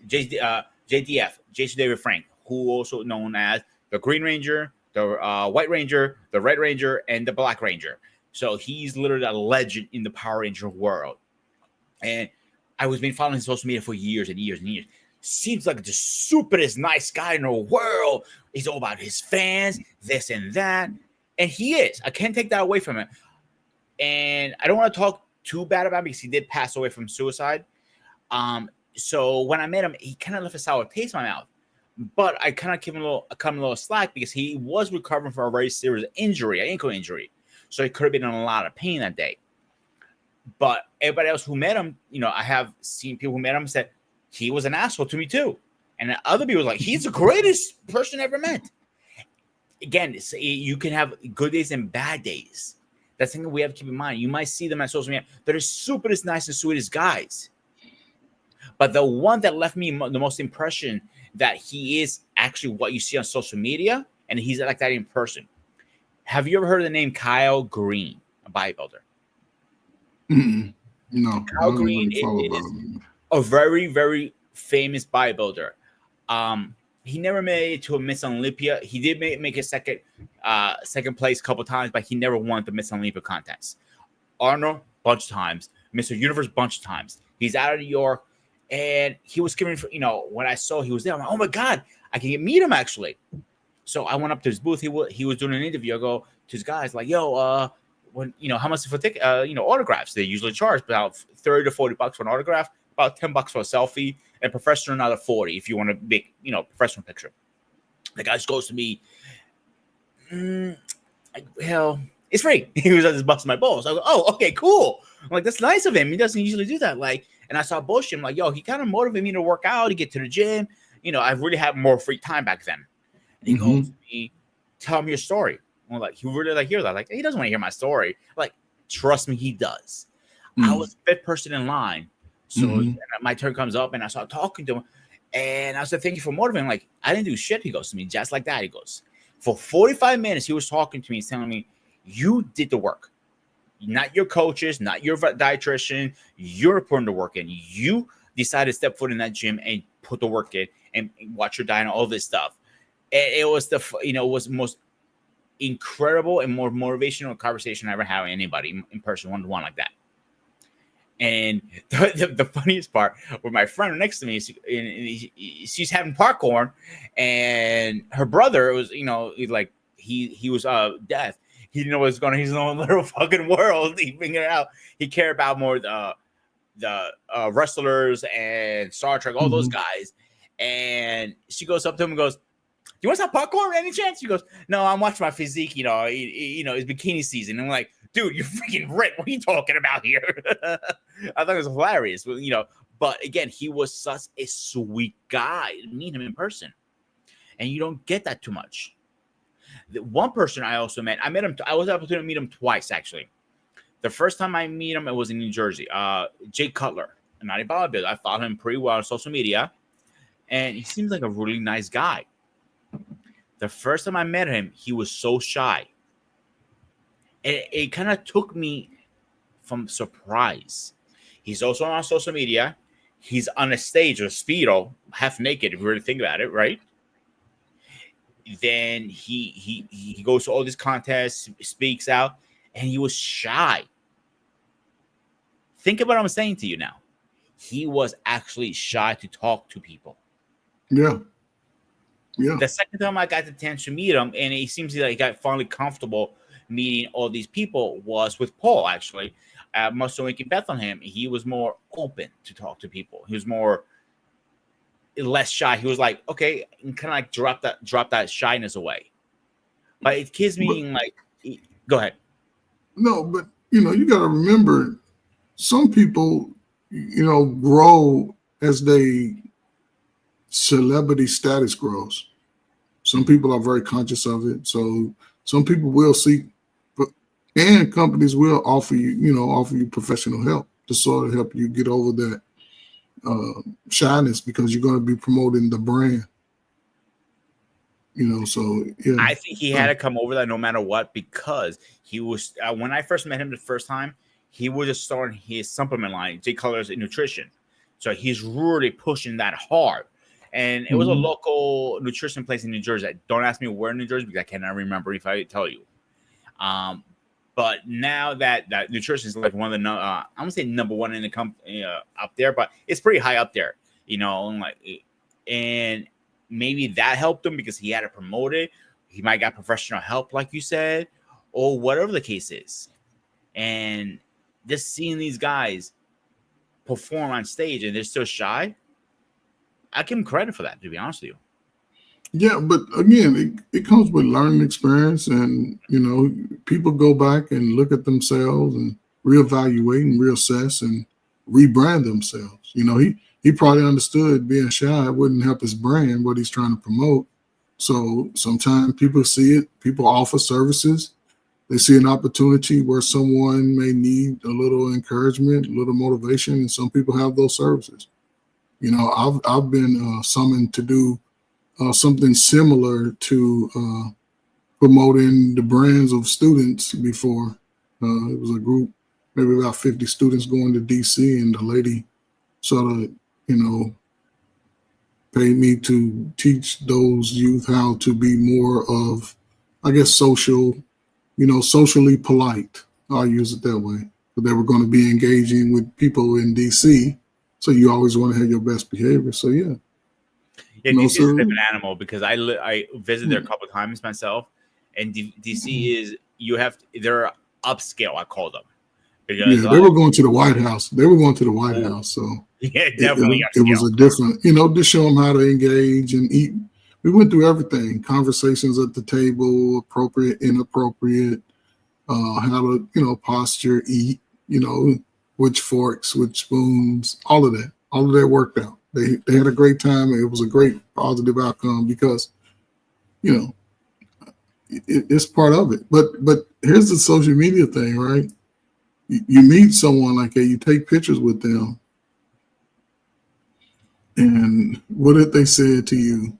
JDF, Jason David Frank, who also known as the Green Ranger, the White Ranger, the Red Ranger, and the Black Ranger. So he's literally a legend in the Power Ranger world. And I was been following his social media for years and years and years. Seems like the superest nice guy in the world. He's all about his fans, this and that. And he is. I can't take that away from him. And I don't want to talk too bad about him because he did pass away from suicide. So when I met him, he kind of left a sour taste in my mouth. But I kind of cut him a little slack because he was recovering from a very serious injury, an ankle injury. So he could have been in a lot of pain that day. But everybody else who met him, I have seen people who met him said he was an asshole to me too. And other people were like, he's the greatest person I ever met. Again, you can have good days and bad days. That's something we have to keep in mind. You might see them on social media. They're superest nice and sweetest guys. But the one that left me the most impression that he is actually what you see on social media, and he's like that in person. Have you ever heard of the name Kyle Green, a bodybuilder? No. Kyle Green is a very, very famous bodybuilder. He never made it to a Miss Olympia. He did make a second place a couple times, but he never won the Miss Olympia contest. Arnold, bunch of times. Mr. Universe, bunch of times. He's out of New York, and he was giving, when I saw he was there, I'm like, oh my God, I can meet him actually. So I went up to his booth. He was doing an interview. I go to his guys like, yo, when how much for ticket? Autographs. They usually charge about $30 to $40 for an autograph, about $10 for a selfie, and professional another $40 if you want a big, professional picture. The guy just goes to me, well, it's free. He was just busting my balls. I go, oh, okay, cool. I'm like, that's nice of him. He doesn't usually do that. And I saw bullshit. I'm like, yo, he kind of motivated me to work out, to get to the gym. I really had more free time back then. And he goes to me, tell me your story. I'm like, he really hear that? Like, he doesn't want to hear my story. Like, trust me, he does. I was the fifth person in line. So my turn comes up and I start talking to him. And I said, thank you for motivating. Like, I didn't do shit. He goes to me just like that. He goes, for 45 minutes, he was talking to me, telling me, you did the work. Not your coaches, not your dietitian. You're putting the work in. You decided to step foot in that gym and put the work in and watch your diet and all this stuff. And it was was the most incredible and more motivational conversation I ever had with anybody in person, one-to-one like that. And the funniest part with my friend next to me, she's having popcorn, and her brother was, he was deaf. He didn't know what was going on. He's in his own little fucking world. He figured it out. He cared about more the wrestlers and Star Trek, all those guys. And she goes up to him and goes, do you want some popcorn any chance? He goes, no, I'm watching my physique, it's bikini season. And I'm like, dude, you're freaking ripped. What are you talking about here? I thought it was hilarious, but again, he was such a sweet guy to meet him in person. And you don't get that too much. The one person I also met, I was able to meet him twice, actually. The first time I meet him, it was in New Jersey. Jake Cutler, not a bodybuilder. I followed him pretty well on social media. And he seems like a really nice guy. The first time I met him, he was so shy. It kind of took me from surprise. He's also on social media. He's on a stage with Speedo, half naked, if you really think about it, right? Then he goes to all these contests, speaks out, and he was shy. Think about what I'm saying to you now. He was actually shy to talk to people. Yeah. Yeah. The second time I got the chance to meet him, and he seems like he got finally comfortable meeting all these people, was with Paul, actually. At Muscle Link in Bethlehem, he was more open to talk to people. He was more less shy. He was like, okay, and kind of like drop that shyness away. But it gives me like, go ahead. No, but you got to remember, some people, grow as they celebrity status grows. Some people are very conscious of it. So some people will seek, and companies will offer you professional help to sort of help you get over that shyness, because you're going to be promoting the brand. So yeah. I think he had to come over that no matter what, because he was when I first met him the first time, he was just starting his supplement line, J Colors and Nutrition. So he's really pushing that hard. And it was a local nutrition place in New Jersey. Don't ask me where in New Jersey, because I cannot remember if I tell you. But now that nutrition is like one of the I won't say number one in the company up there, but it's pretty high up there, and maybe that helped him because he had to promote it. He might got professional help, like you said, or whatever the case is. And just seeing these guys perform on stage and they're still shy, I give him credit for that, to be honest with you. Yeah, but again, it comes with learning experience, and people go back and look at themselves and reevaluate and reassess and rebrand themselves. He probably understood being shy wouldn't help his brand, what he's trying to promote. So sometimes people see it, people offer services, they see an opportunity where someone may need a little encouragement, a little motivation, and some people have those services. I've been summoned to do something similar to promoting the brands of students before. It was a group, maybe about 50 students going to DC, and the lady sort of, paid me to teach those youth how to be more of, I guess, socially polite. I'll use it that way. But they were going to be engaging with people in DC, so you always want to have your best behavior. So yeah. Yeah, DC is a different animal, because I visited there a couple of times myself, and DC is they're upscale, I call them. Because they were going to the White House. So yeah, definitely. It was a different, to show them how to engage and eat. We went through everything: conversations at the table, appropriate, inappropriate, how to, posture, eat, which forks, which spoons, all of that worked out. They had a great time. It was a great positive outcome, because, it's part of it. But here's the social media thing, right? You meet someone like that, you take pictures with them, and what if they said to you,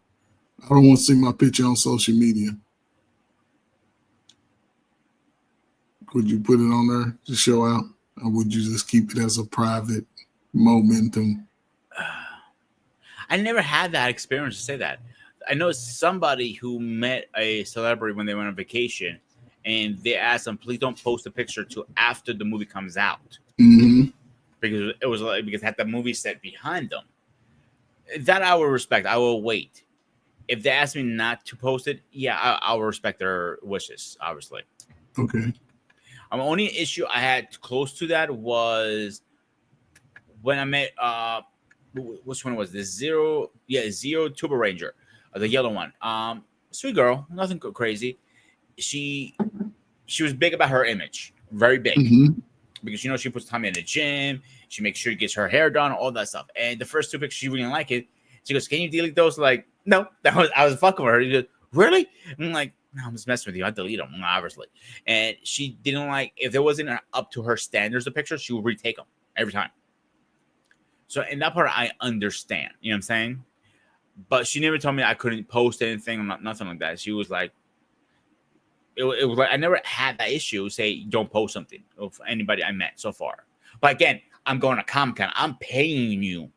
I don't want to see my picture on social media? Would you put it on there to show out, or would you just keep it as a private momentum? I never had that experience to say that. I know somebody who met a celebrity when they went on vacation, and they asked them, please don't post a picture till after the movie comes out. Mm-hmm. Because it was like, because it had the movie set behind them. That I will respect. I will wait. If they ask me not to post it, yeah, I will respect their wishes, obviously. Okay. The only issue I had close to that was when I met which one was this? Zero Turbo Ranger, the yellow one. Sweet girl, nothing crazy. She was big about her image, very big, because she puts time in the gym. She makes sure she gets her hair done, all that stuff. And the first two pictures, she really didn't like it. She goes, "Can you delete those?" Like, no, I was fucking with her. She goes, "Really?" I'm like, "No, I'm just messing with you. I delete them, obviously." And she didn't like, if there wasn't up to her standards of pictures, she would retake them every time. So in that part, I understand. You know what I'm saying? But she never told me I couldn't post anything or nothing like that. She was like, it was like I never had that issue. Say don't post something of anybody I met so far. But again, I'm going to Comic-Con. I'm paying you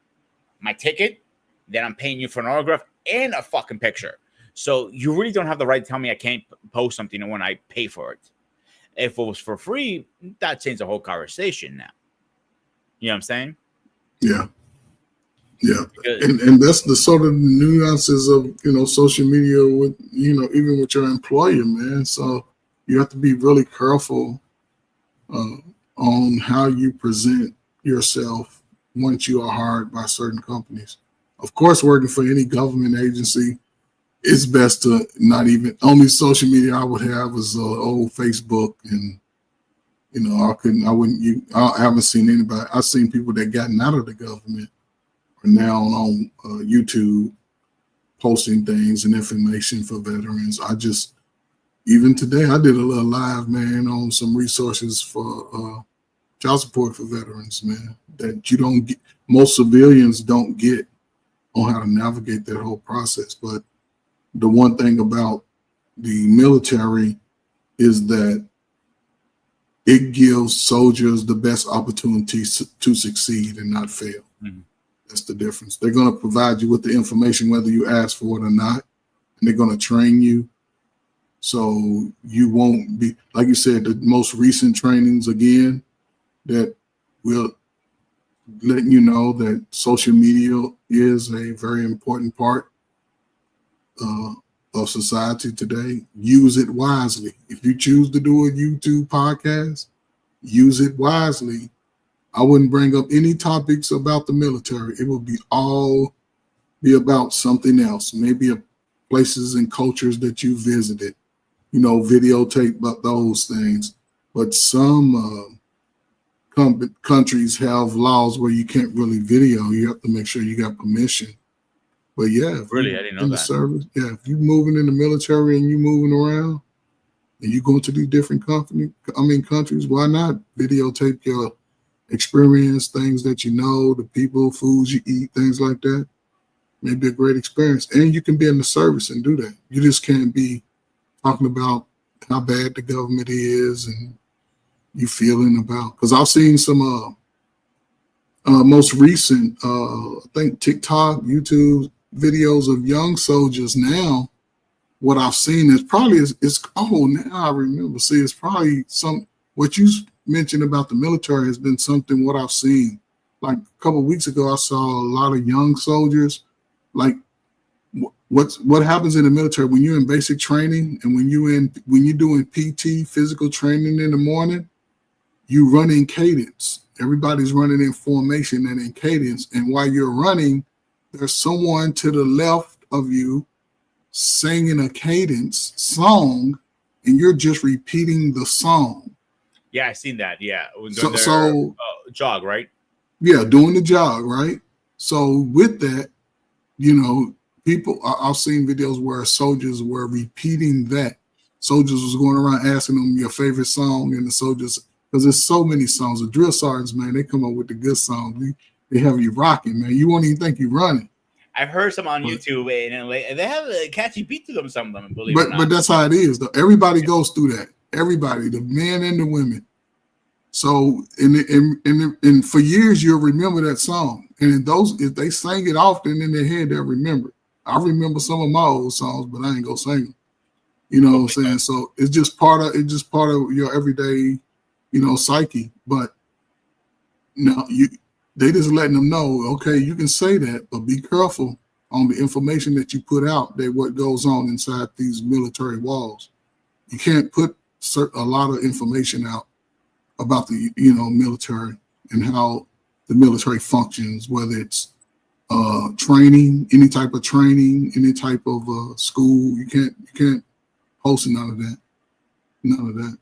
my ticket, then I'm paying you for an autograph and a fucking picture. So you really don't have the right to tell me I can't post something when I pay for it. If it was for free, that changed the whole conversation now. You know what I'm saying? Yeah. Yeah. And that's the sort of nuances of, social media with, even with your employer, man. So you have to be really careful on how you present yourself once you are hired by certain companies. Of course, working for any government agency, it's best to not even, only social media I would have is old Facebook, and I haven't seen anybody. I've seen people that gotten out of the government are now on YouTube posting things and information for veterans. Even today, I did a little live, man, on some resources for child support for veterans, man, that you don't get, most civilians don't get on how to navigate that whole process. But the one thing about the military is that it gives soldiers the best opportunities to succeed and not fail. Mm-hmm. That's the difference. They're going to provide you with the information whether you ask for it or not, and they're going to train you. So you won't be, like you said, the most recent trainings, again, that will let you know that social media is a very important part of society today. Use it wisely. If you choose to do a YouTube podcast, use it wisely. I wouldn't bring up any topics about the military. It will be about something else, maybe places and cultures that you visited, videotape about those things. But some countries have laws where you can't really video. You have to make sure you got permission. But yeah, really, I didn't know in that. The service, yeah, if you're moving in the military and you're moving around and you're going to these different countries, why not videotape your experience, things that you know, the people, foods you eat, things like that. Maybe a great experience. And you can be in the service and do that. You just can't be talking about how bad the government is and you feeling about, because I've seen some most recent I think TikTok, YouTube videos of young soldiers now. What I've seen is probably now I remember. See, it's probably what you mentioned about the military has been something what I've seen. Like a couple of weeks ago, I saw a lot of young soldiers. Like what happens in the military when you're in basic training and when you're doing PT, physical training in the morning, you run in cadence. Everybody's running in formation and in cadence. And while you're running, there's someone to the left of you singing a cadence song, and you're just repeating the song. Yeah, I've seen that. Yeah. Jog, right? Yeah, doing the jog, right? So with that, people, I've seen videos where soldiers were repeating that. Soldiers was going around asking them your favorite song, and the soldiers, because there's so many songs. The drill sergeants, man, they come up with the good songs. They have you rocking, man. You won't even think you're running. I've heard some on YouTube, and they have a catchy beat to them, some of them, believe it or not. But that's how it is, though. Everybody goes through that. Everybody, the men and the women. So, and for years, you'll remember that song. And if they sang it often in their head, they'll remember. I remember some of my old songs, but I ain't gonna sing them. You know what I'm saying? So it's just part of your everyday, psyche. But no, they just letting them know, okay, you can say that, but be careful on the information that you put out, that what goes on inside these military walls. You can't put a lot of information out about the military and how the military functions, whether it's training, any type of training, any type of school. You can't post none of that.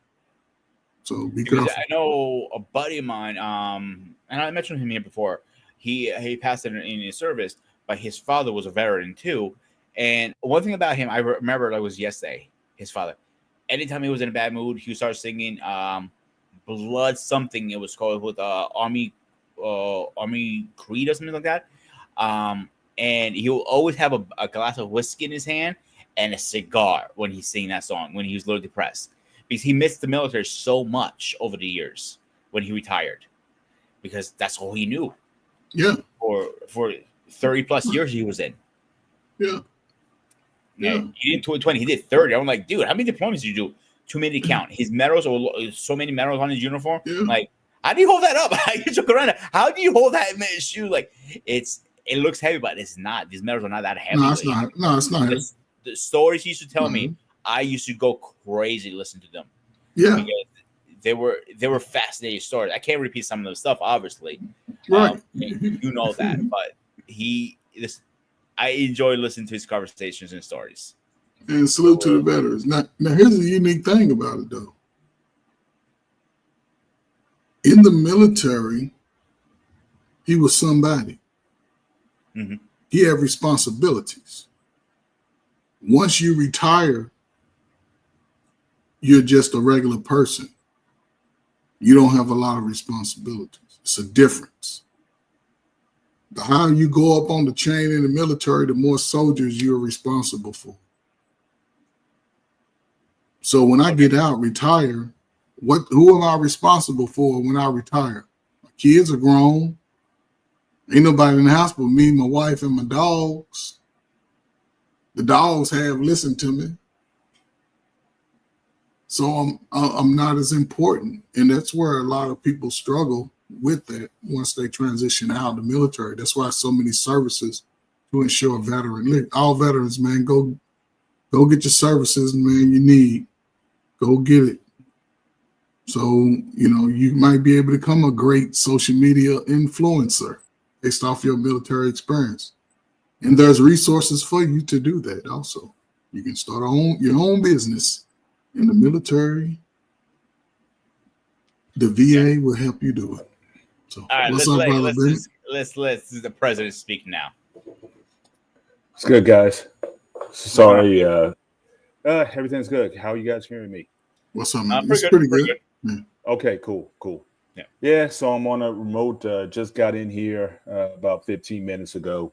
So be careful. I know a buddy of mine, and I mentioned him here before. He passed it in his service, but his father was a veteran too. And one thing about him, I remember it was yesterday. His father, anytime he was in a bad mood, he would start singing "Blood" something. It was called with Army Creed or something like that. And he will always have a glass of whiskey in his hand and a cigar when he's singing that song, when he was a little depressed, because he missed the military so much over the years when he retired, because that's all he knew. Yeah. For 30 plus years he was in. Yeah. Yeah. He did 20, he did 30. I'm like, dude, how many deployments did you do? Too many to count. His medals, or so many medals on his uniform. Yeah. Like, how do you hold that up? You joke around. How do you hold that shoe? Like, it looks heavy, but it's not. These medals are not that heavy. No, it's not. No, it's not. The stories he used to tell me, I used to go crazy listening to them. Yeah. Because they were fascinating stories. I can't repeat some of the stuff, obviously. Right. You know that, but I enjoy listening to his conversations and stories. And salute to the veterans. Now, here's the unique thing about it, though. In the military, he was somebody. Mm-hmm. He had responsibilities. Once you retire, you're just a regular person. You don't have a lot of responsibilities. It's a difference. The higher you go up on the chain in the military, the more soldiers you're responsible for. So when I get out, retire, who am I responsible for when I retire? My kids are grown. Ain't nobody in the house but me, my wife, and my dogs. The dogs have listened to me. So I'm not as important. And that's where a lot of people struggle with that once they transition out of the military. That's why so many services to ensure veteran. Look, all veterans, man, go get your services, man, you need. Go get it. So, you might be able to become a great social media influencer based off your military experience. And there's resources for you to do that also. You can start your own business in the military. The VA will help you do it. So, all right, what's up, brother? Let's the president speak now. It's good, guys. Sorry, everything's good. How are you guys hearing me? What's up, man? It's pretty good. Yeah. Okay, cool. Yeah, so I'm on a remote. Just got in here about 15 minutes ago.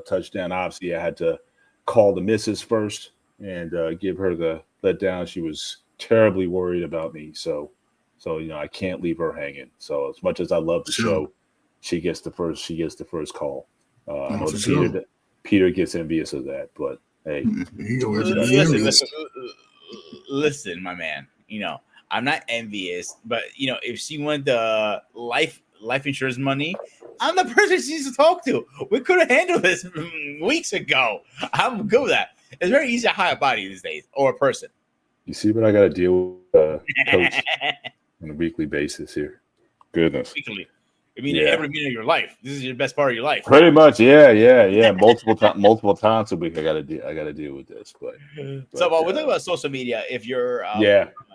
Touchdown. Obviously, I had to call the missus first and give her the letdown. She was terribly worried about me. So I can't leave her hanging. So as much as I love the show, she gets the first call. I know Peter gets envious of that, but hey, listen, my man. I'm not envious, but if she wanted the life insurance money, I'm the person she needs to talk to. We could have handled this weeks ago. I'm good with that. It's very easy to hire a body these days or a person. You see what I got to deal with, Coach, on a weekly basis here. Goodness. Weekly. Every minute of your life. This is your best part of your life. Pretty much, yeah. Multiple times a week, I gotta deal with this. But we're talking about social media. If your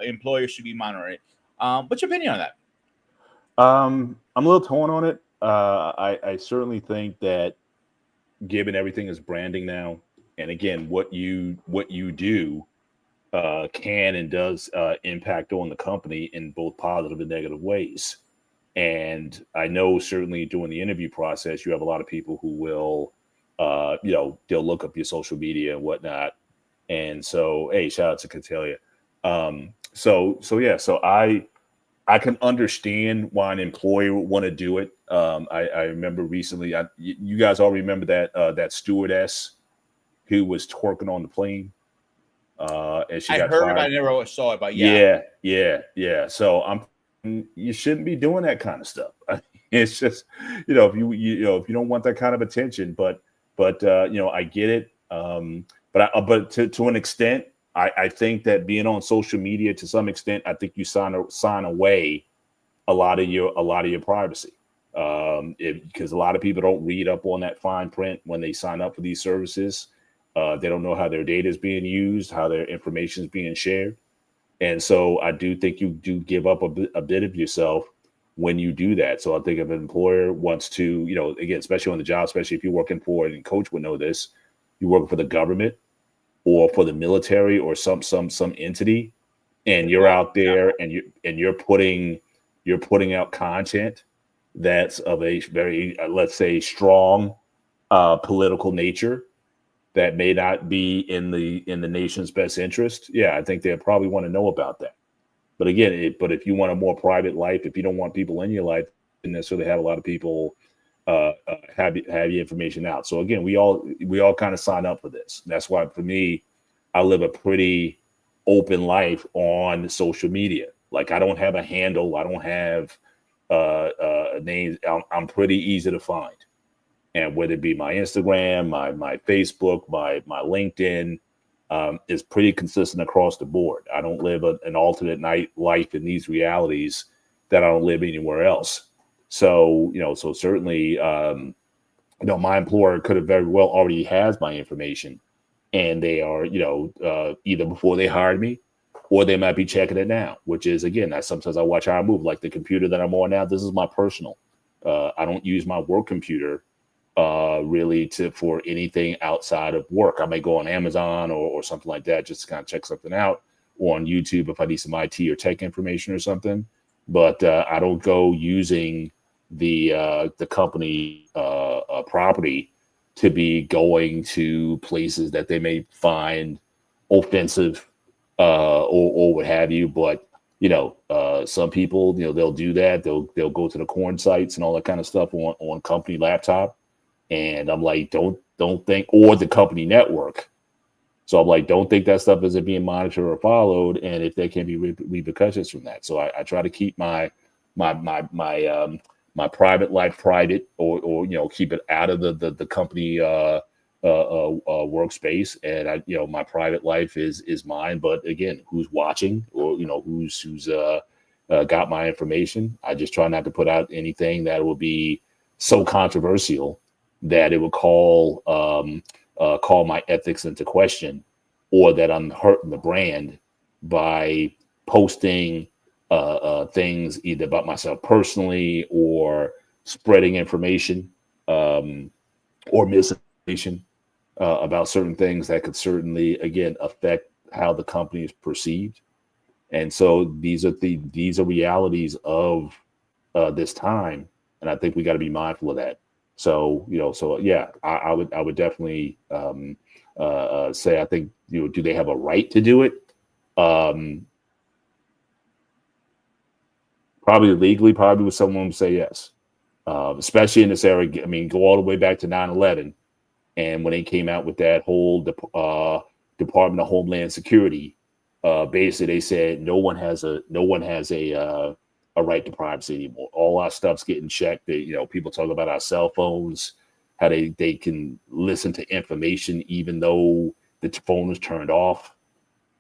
employer should be monitoring, what's your opinion on that? I'm a little torn on it. I certainly think that given everything is branding now, and again, what you do can and does impact on the company in both positive and negative ways. And I know certainly during the interview process, you have a lot of people who will, they'll look up your social media and whatnot. And so, hey, shout out to Catelia. So I can understand why an employer would want to do it. I remember recently, you guys all remember that stewardess who was twerking on the plane. And she got fired. I never saw it, but yeah. So you shouldn't be doing that kind of stuff. It's just, if you don't want that kind of attention, but I get it. But to an extent, I think that being on social media to some extent, I think you sign away a lot of your privacy. Because a lot of people don't read up on that fine print when they sign up for these services. They don't know how their data is being used, how their information is being shared. And so I do think you do give up a bit of yourself when you do that. So I think if an employer wants to, again, especially on the job, especially if you're working for, and Coach would know this, you're working for the government or for the military or some entity, and you're out there and you're putting out content that's of a very, let's say, strong political nature that may not be in the nation's best interest. Yeah, I think they probably want to know about that. But again, if you want a more private life, if you don't want people in your life, you don't necessarily have a lot of people have your information out. So again, we all kind of sign up for this. That's why for me, I live a pretty open life on social media. Like I don't have a handle, I don't have names. I'm pretty easy to find. And whether it be my Instagram, my Facebook, my LinkedIn, is pretty consistent across the board. I don't live an alternate night life in these realities that I don't live anywhere else. So, so certainly my employer could have very well already has my information, and they are, either before they hired me, or they might be checking it now, which is, again, sometimes I watch how I move. Like the computer that I'm on now, this is my personal. I don't use my work computer really for anything outside of work. I may go on Amazon or something like that just to kind of check something out, or on YouTube if I need some IT or tech information or something. But I don't go using the company property to be going to places that they may find offensive or what have you. But some people, they'll do that. They'll go to the corn sites and all that kind of stuff on company laptop. And I'm like, don't think, or the company network. So I'm like, don't think that stuff isn't being monitored or followed, and if there can be repercussions from that. So I try to keep my private life private, or keep it out of the company workspace, and my private life is mine. But again, who's watching, or who's got my information? I just try not to put out anything that will be so controversial that it would call my ethics into question, or that I'm hurting the brand by posting things either about myself personally, or spreading information or misinformation about certain things that could certainly, again, affect how the company is perceived. And so these are realities of this time, and I think we got to be mindful of that. So yeah, I would definitely say, I think, do they have a right to do it? Probably legally, probably with someone would say yes, especially in this era. I mean, go all the way back to 9/11, and when they came out with that whole Department of Homeland Security, basically they said no one has a right to privacy anymore. All our stuff's getting checked. People talk about our cell phones, how they can listen to information even though the phone is turned off.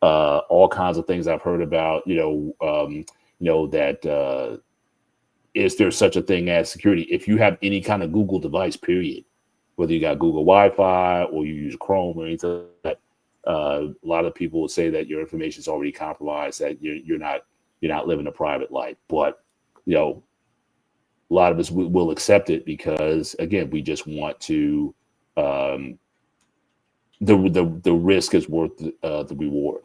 All kinds of things I've heard about. That is there such a thing as security? If you have any kind of Google device, period, whether you got Google Wi-Fi or you use Chrome or anything like that, a lot of people will say that your information is already compromised, that you're not living a private life. But a lot of us will accept it because, again, we just want to. The risk is worth the reward.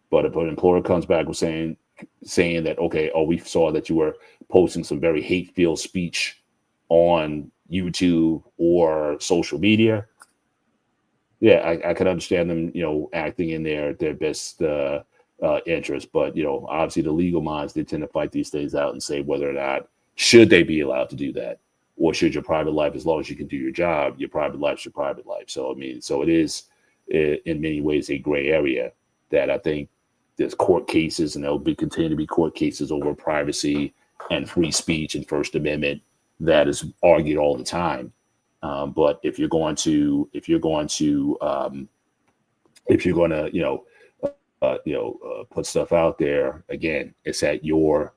But if an employer comes back with saying that, okay, we saw that you were posting some very hate-filled speech on YouTube or social media, yeah, I can understand them, acting in their best interest. But obviously the legal minds, they tend to fight these things out and say whether or not should they be allowed to do that, or should your private life, as long as you can do your job, your private life's your private life. So so it is in many ways a gray area that I think there's court cases, and there'll continue to be court cases over privacy and free speech and First Amendment that is argued all the time. But if you're going to put stuff out there, again, it's at your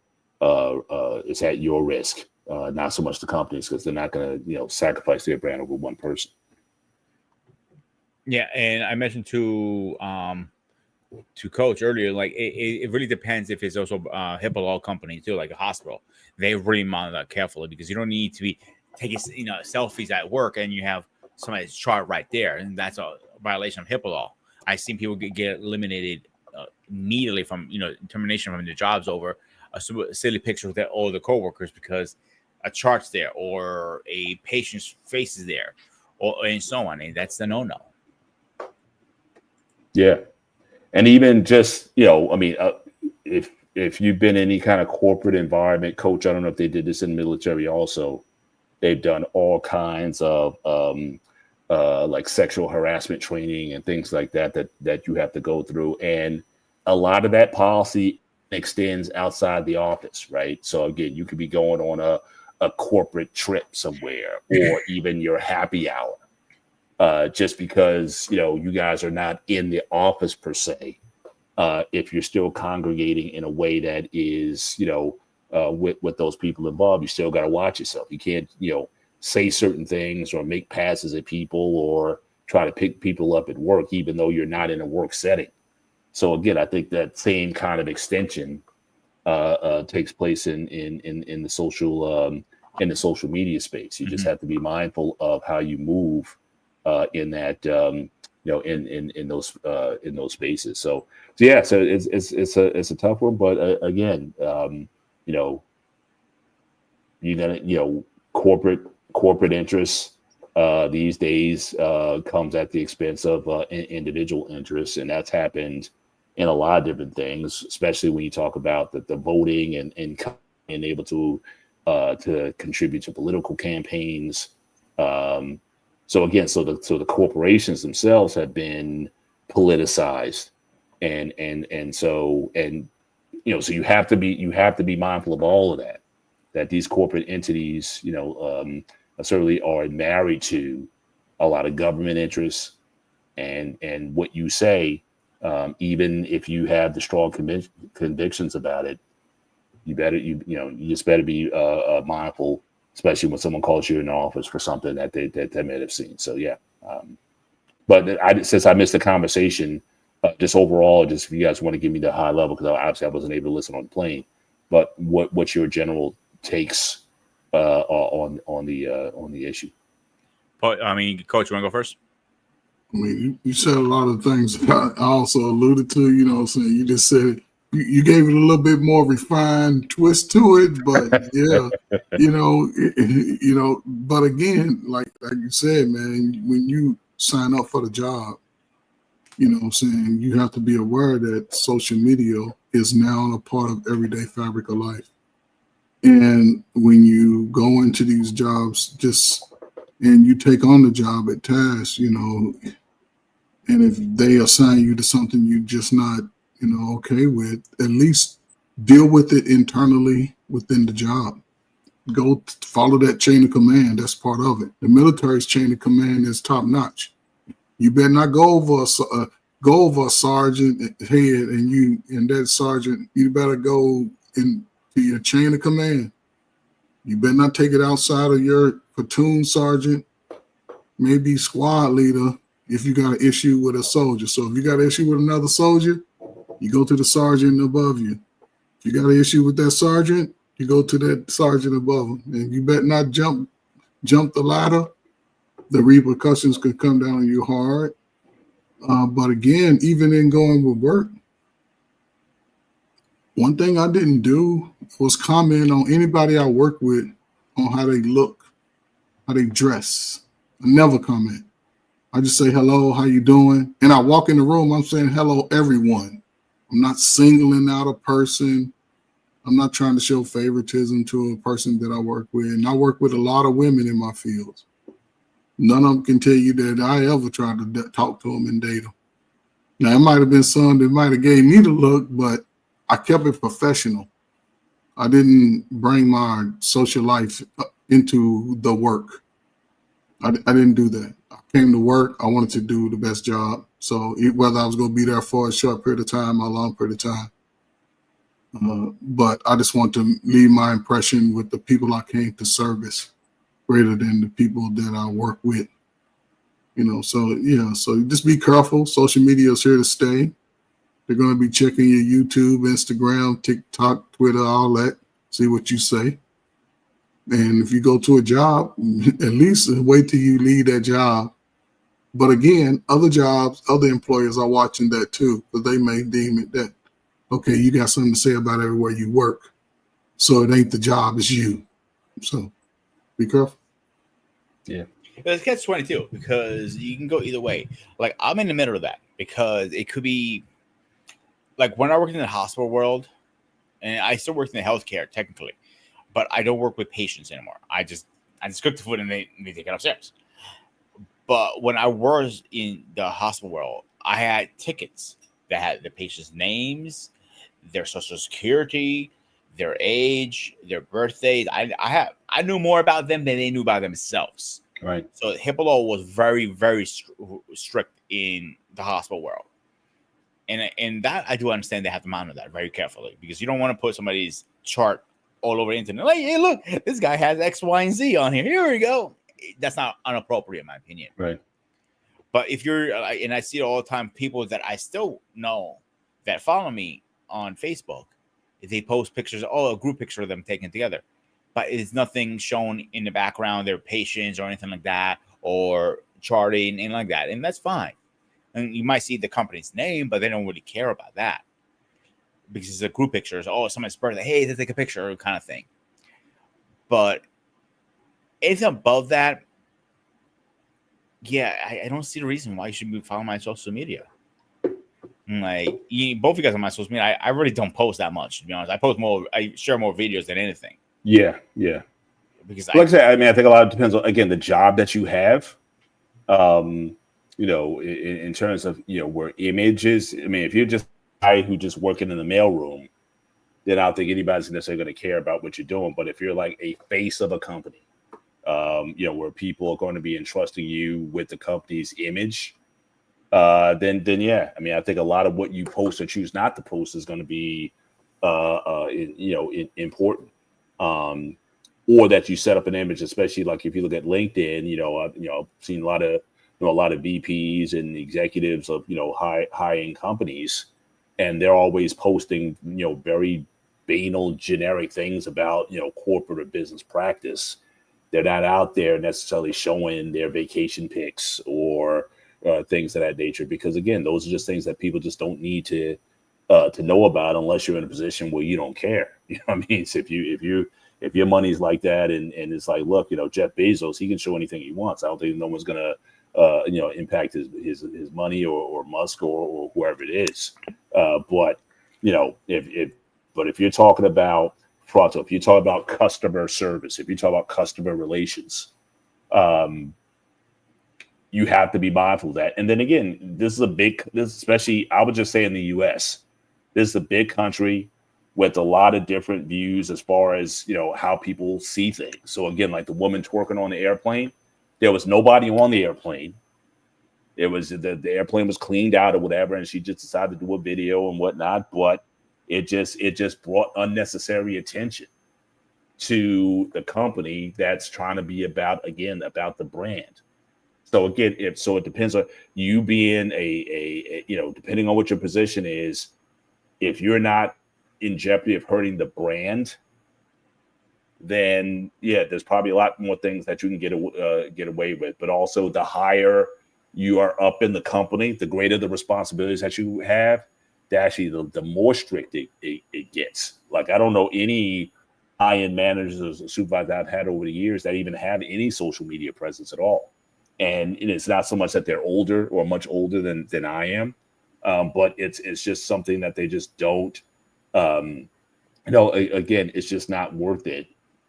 risk, not so much the companies, because they're not going to sacrifice their brand over one person. Yeah, and I mentioned to Coach earlier, like it really depends if it's also HIPAA law company too, like a hospital. They really monitor that carefully, because you don't need to be taking selfies at work and you have somebody's chart right there, and that's a violation of HIPAA law. I've seen people get eliminated immediately from termination from their jobs over a silly picture with all the coworkers because a chart's there or a patient's face is there, and so on, and that's the no-no. Yeah. And even just, if you've been in any kind of corporate environment, Coach, I don't know if they did this in the military also. They've done all kinds of like sexual harassment training and things like that you have to go through. And a lot of that policy extends outside the office, right? So again, you could be going on a corporate trip somewhere, or even your happy hour. Just because you guys are not in the office per se, if you're still congregating in a way that is with those people involved, you still got to watch yourself. You can't say certain things or make passes at people or try to pick people up at work, even though you're not in a work setting. So again, I think that same kind of extension takes place in the social media space. You just have to be mindful of how you move in that in those spaces. So yeah, so it's a tough one, but again, you're gonna corporate interests these days comes at the expense of individual interests, and that's happened in a lot of different things, especially when you talk about the voting and being able to contribute to political campaigns. So again, so the corporations themselves have been politicized, and so you have to be mindful of all of that. That these corporate entities, certainly are married to a lot of government interests, and what you say. Even if you have the strong convictions about it, you just better be mindful, especially when someone calls you in the office for something that they may have seen. So yeah, but since I missed the conversation, just overall, just if you guys want to give me the high level, because obviously I wasn't able to listen on the plane, but what's your general takes on the issue? But I mean, Coach, you want to go first? I mean, you said a lot of things that I also alluded to, saying you just said you gave it a little bit more refined twist to it, but yeah, but again, like you said, man, when you sign up for the job, saying you have to be aware that social media is now a part of everyday fabric of life. And when you go into these jobs, and you take on the job at task, and if they assign you to something you're just not, okay with, at least deal with it internally within the job. Go follow that chain of command. That's part of it. The military's chain of command is top notch. You better not go over a sergeant head, and that sergeant, you better go into your chain of command. You better not take it outside of your platoon sergeant, maybe squad leader, if you got an issue with a soldier. So if you got an issue with another soldier, you go to the sergeant above you. If you got an issue with that sergeant, you go to that sergeant above him. And you better not jump the ladder. The repercussions could come down on you hard. But again, even in going with work, one thing I didn't do was comment on anybody I work with on how they look, how they dress. I never comment. I just say, hello, how you doing? And I walk in the room, I'm saying, hello, everyone. I'm not singling out a person. I'm not trying to show favoritism to a person that I work with. And I work with a lot of women in my fields. None of them can tell you that I ever tried to talk to them and date them. Now, it might have been some that might have gave me the look, but I kept it professional. I didn't bring my social life into the work. I didn't do that. I came to work. I wanted to do the best job. So whether I was going to be there for a short period of time or a long period of time. But I just want to leave my impression with the people I came to service greater than the people that I work with. So just be careful. Social media is here to stay. They're going to be checking your YouTube, Instagram, TikTok, Twitter, all that. See what you say. And if you go to a job, at least wait till you leave that job. But again, other jobs, other employers are watching that too, because they may deem it that, okay, you got something to say about everywhere you work. So it ain't the job, it's you. So be careful. Yeah. It's catch-22 because you can go either way. Like, I'm in the middle of that because it could be like when I worked in the hospital world, and I still work in the healthcare technically, but I don't work with patients anymore. I just cook the food and they take it upstairs. But when I was in the hospital world, I had tickets that had the patient's names, their social security, their age, their birthdays. I knew more about them than they knew about themselves. Right. So HIPAA law was very, very strict in the hospital world. And that I do understand they have to monitor that very carefully because you don't want to put somebody's chart all over the internet. Like, hey, look, this guy has X, Y, and Z on here. Here we go. That's not inappropriate, in my opinion. Right. But if you're, and I see it all the time, people that I still know that follow me on Facebook, if they post pictures, a group picture of them taken together, but it's nothing shown in the background, their patients or anything like that, or charting, and like that. And that's fine. And you might see the company's name, but they don't really care about that because it's a group picture. So, someone's birthday, hey, let's take a picture, kind of thing. But anything above that, yeah, I don't see the reason why you should be following my social media. Like, both of you guys on my social media, I really don't post that much, to be honest. I share more videos than anything. Yeah. Because like I said, I mean, I think a lot depends on, again, the job that you have. In terms of, where images. I mean, if you're just a guy who just working in the mailroom, then I don't think anybody's necessarily going to care about what you're doing. But if you're like a face of a company, where people are going to be entrusting you with the company's image, then yeah. I mean, I think a lot of what you post or choose not to post is going to be, important. Or that you set up an image, especially like if you look at LinkedIn, I've seen a lot of VPs and executives of, high-end companies, and they're always posting, very banal, generic things about, corporate or business practice. They're not out there necessarily showing their vacation pics or things of that nature, because again, those are just things that people just don't need to know about unless you're in a position where you don't care. You know what I mean? So if your money's like that, and it's like, look, Jeff Bezos, he can show anything he wants. I don't think no one's gonna impact his money or Musk or whoever it is. But if you're talking about fraud, if you talk about customer service, if you talk about customer relations, you have to be mindful of that. And then again, especially, I would just say in the US, this is a big country with a lot of different views as far as, how people see things. So again, like the woman twerking on the airplane, there was nobody on the airplane. It was the airplane was cleaned out or whatever, and she just decided to do a video and whatnot. But it just brought unnecessary attention to the company that's trying to be about the brand. So again, it depends on you being depending on what your position is. If you're not in jeopardy of hurting the brand, then yeah, there's probably a lot more things that you can get away with. But also, the higher you are up in the company, the greater the responsibilities that you have, actually the more strict it gets. Like, I don't know any high-end managers or supervisors I've had over the years that even have any social media presence at all. And it's not so much that they're older or much older than I am, but it's just something that they just don't. Again, it's just not worth it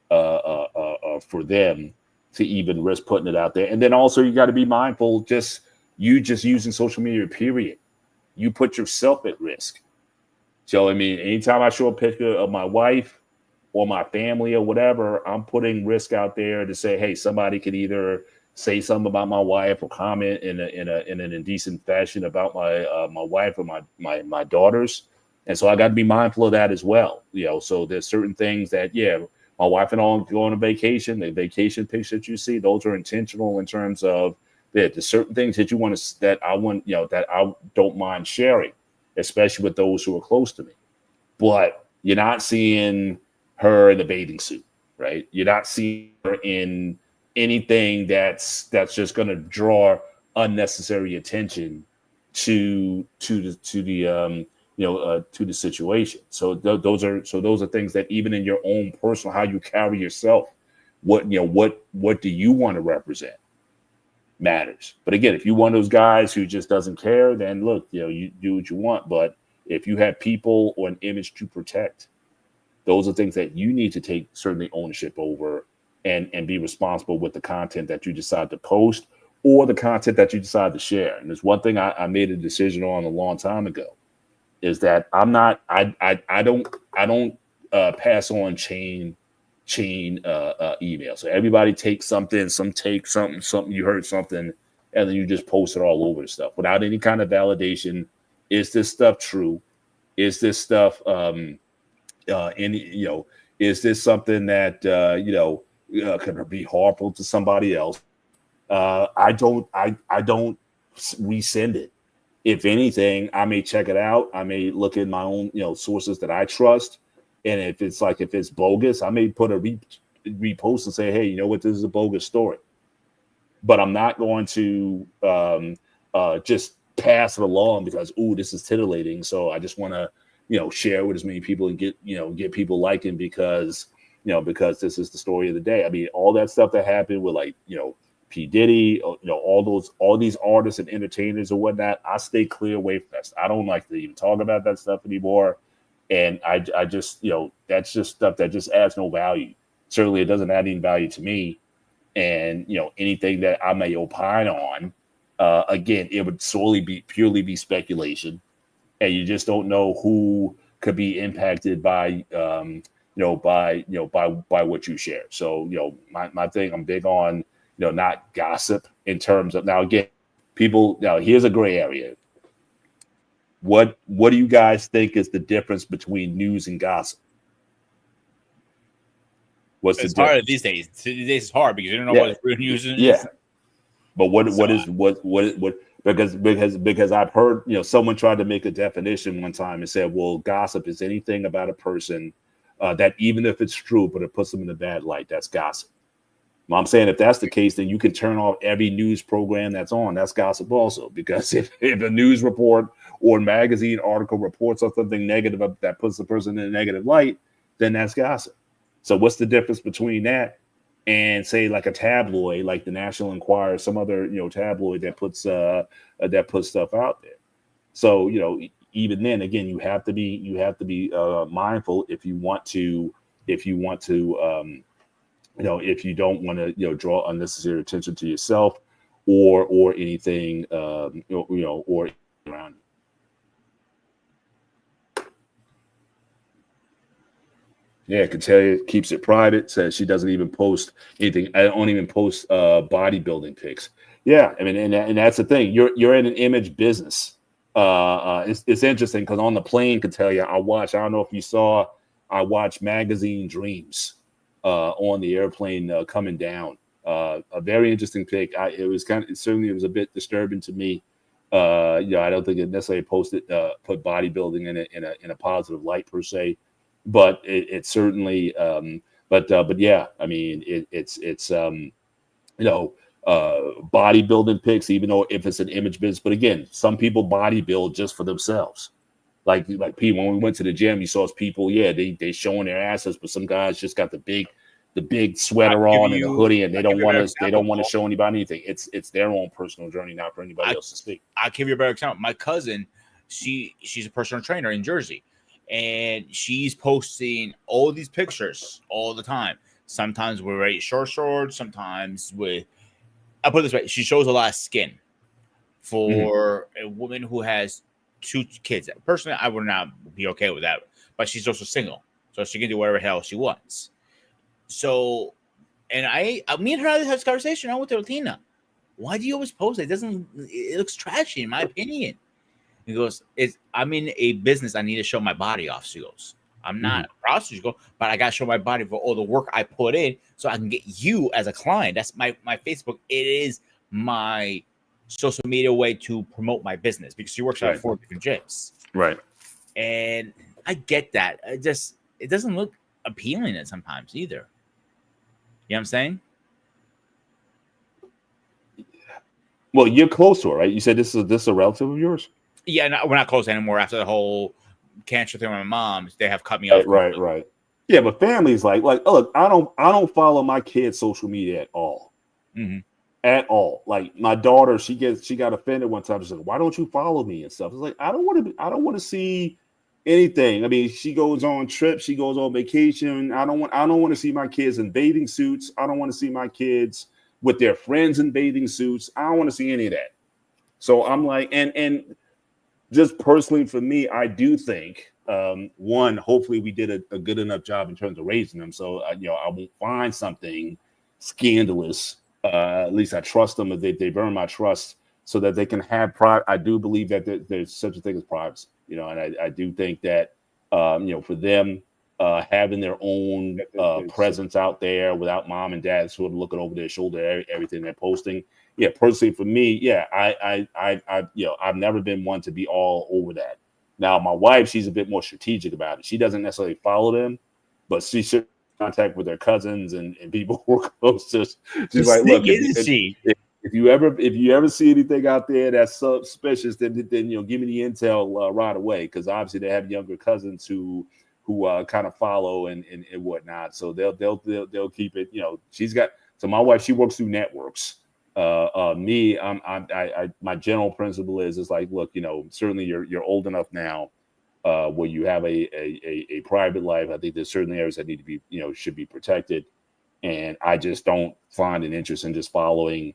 for them to even risk putting it out there. And then also, you got to be mindful, just using social media, period. You put yourself at risk. So, I mean, anytime I show a picture of my wife or my family or whatever, I'm putting risk out there to say, hey, somebody could either say something about my wife or comment in an indecent fashion about my wife or my daughters. And so I got to be mindful of that as well. So there's certain things that, my wife and I go on a vacation. The vacation pictures that you see, those are intentional in terms of there's certain things that that I don't mind sharing, especially with those who are close to me. But you're not seeing her in a bathing suit, right? You're not seeing her in anything that's just going to draw unnecessary attention to the situation. So those are things that even in your own personal, how you carry yourself, what do you want to represent matters. But again, if you're one of those guys who just doesn't care, then look, you do what you want. But if you have people or an image to protect, those are things that you need to take certainly ownership over and be responsible with the content that you decide to post or the content that you decide to share. And there's one thing I made a decision on a long time ago, is that I don't pass on chain email. So everybody takes something, something you heard something, and then you just post it all over the stuff without any kind of validation. Is this stuff true? Is this stuff Is this something that can be harmful to somebody else? I don't resend it. If anything, I may check it out. I may look at my own, sources that I trust. And if it's bogus, I may put a repost and say, hey, you know what, this is a bogus story. But I'm not going to just pass it along because, this is titillating. So I just want to, share with as many people and get people liking because this is the story of the day. I mean, all that stuff that happened with P. Diddy, all these artists and entertainers and whatnot, I stay clear away from that. I don't like to even talk about that stuff anymore. And I just, that's just stuff that just adds no value. Certainly it doesn't add any value to me. And, anything that I may opine on, again, it would purely be speculation. And you just don't know who could be impacted by what you share. So, my thing, I'm big on, not gossip in terms of, now again, here's a gray area. What do you guys think is the difference between news and gossip? It's hard these days. These days it's hard because you don't know what real news is. Yeah. But because I've heard, someone tried to make a definition one time and said, well, gossip is anything about a person that even if it's true, but it puts them in a bad light, that's gossip. Well, I'm saying if that's the case, then you can turn off every news program that's on. That's gossip also, because if a news report or magazine article reports on something negative that puts the person in a negative light, then that's gossip. So what's the difference between that and say like a tabloid, like the National Enquirer, some other tabloid that puts stuff out there? So even then, again, you have to be mindful if you don't want to draw unnecessary attention to yourself or anything or around you. Yeah, Catellia keeps it private, says she doesn't even post anything. I don't even post bodybuilding pics. Yeah, I mean, and that's the thing. You're in an image business. It's interesting because on the plane, Catellia, I don't know if you saw, I watched Magazine Dreams on the airplane coming down. A very interesting pic. It was a bit disturbing to me. I don't think it necessarily put bodybuilding in a positive light per se. But it certainly, but yeah, I mean, it's bodybuilding pics, even though if it's an image business. But again, some people bodybuild just for themselves. Like Pete, when we went to the gym, you saw people, they showing their asses, but some guys just got the big sweater on and a hoodie, and they don't want to show anybody anything. It's their own personal journey, not for anybody else to speak. I'll give you a better example. My cousin, she's a personal trainer in Jersey. And she's posting all these pictures all the time. Sometimes with very short shorts, sometimes with, I'll put it this way, she shows a lot of skin for a woman who has 2 kids. Personally, I would not be okay with that. But she's also single, so she can do whatever hell she wants. So, and me and her had this conversation. I went to Latina. Why do you always post it? It looks trashy, in my opinion. He goes, I'm in a business. I need to show my body off. She goes, I'm not a prostitute, but I got to show my body for all the work I put in so I can get you as a client. That's my Facebook. It is my social media way to promote my business because she works at 4 different gyms. Right. And I get that. It doesn't look appealing at sometimes either. You know what I'm saying? Well, you're close to her, right? You said this is a relative of yours? Yeah, no, we're not close anymore after the whole cancer thing with my mom. They have cut me off. Right. Yeah, but family's like, look, I don't follow my kids' social media at all. Mm-hmm. At all. Like my daughter, she got offended one time. She's like, why don't you follow me and stuff? It's like, I don't want to see anything. I mean, she goes on trips, she goes on vacation. I don't want to see my kids in bathing suits. I don't want to see my kids with their friends in bathing suits. I don't want to see any of that. So I'm like, and just personally for me, I do think one, hopefully we did a good enough job in terms of raising them. So I won't find something scandalous. At least I trust them. They've earned my trust so that they can have pride. I do believe that there's such a thing as privacy, and I do think that for them, having their own presence out there without mom and dad sort of looking over their shoulder everything they're posting. Yeah, personally for me, yeah, I I've never been one to be all over that. Now my wife, she's a bit more strategic about it. She doesn't necessarily follow them, but she's in contact with her cousins and people who are close to. She's like, look, if you ever see anything out there that's suspicious, then give me the intel right away, because obviously they have younger cousins who kind of follow and whatnot. So they'll keep it. She's got. So my wife, she works through networks. Me, my general principle is like, look, certainly you're old enough now where you have a private life. I think there's certain areas that need to be should be protected, and I just don't find an interest in just following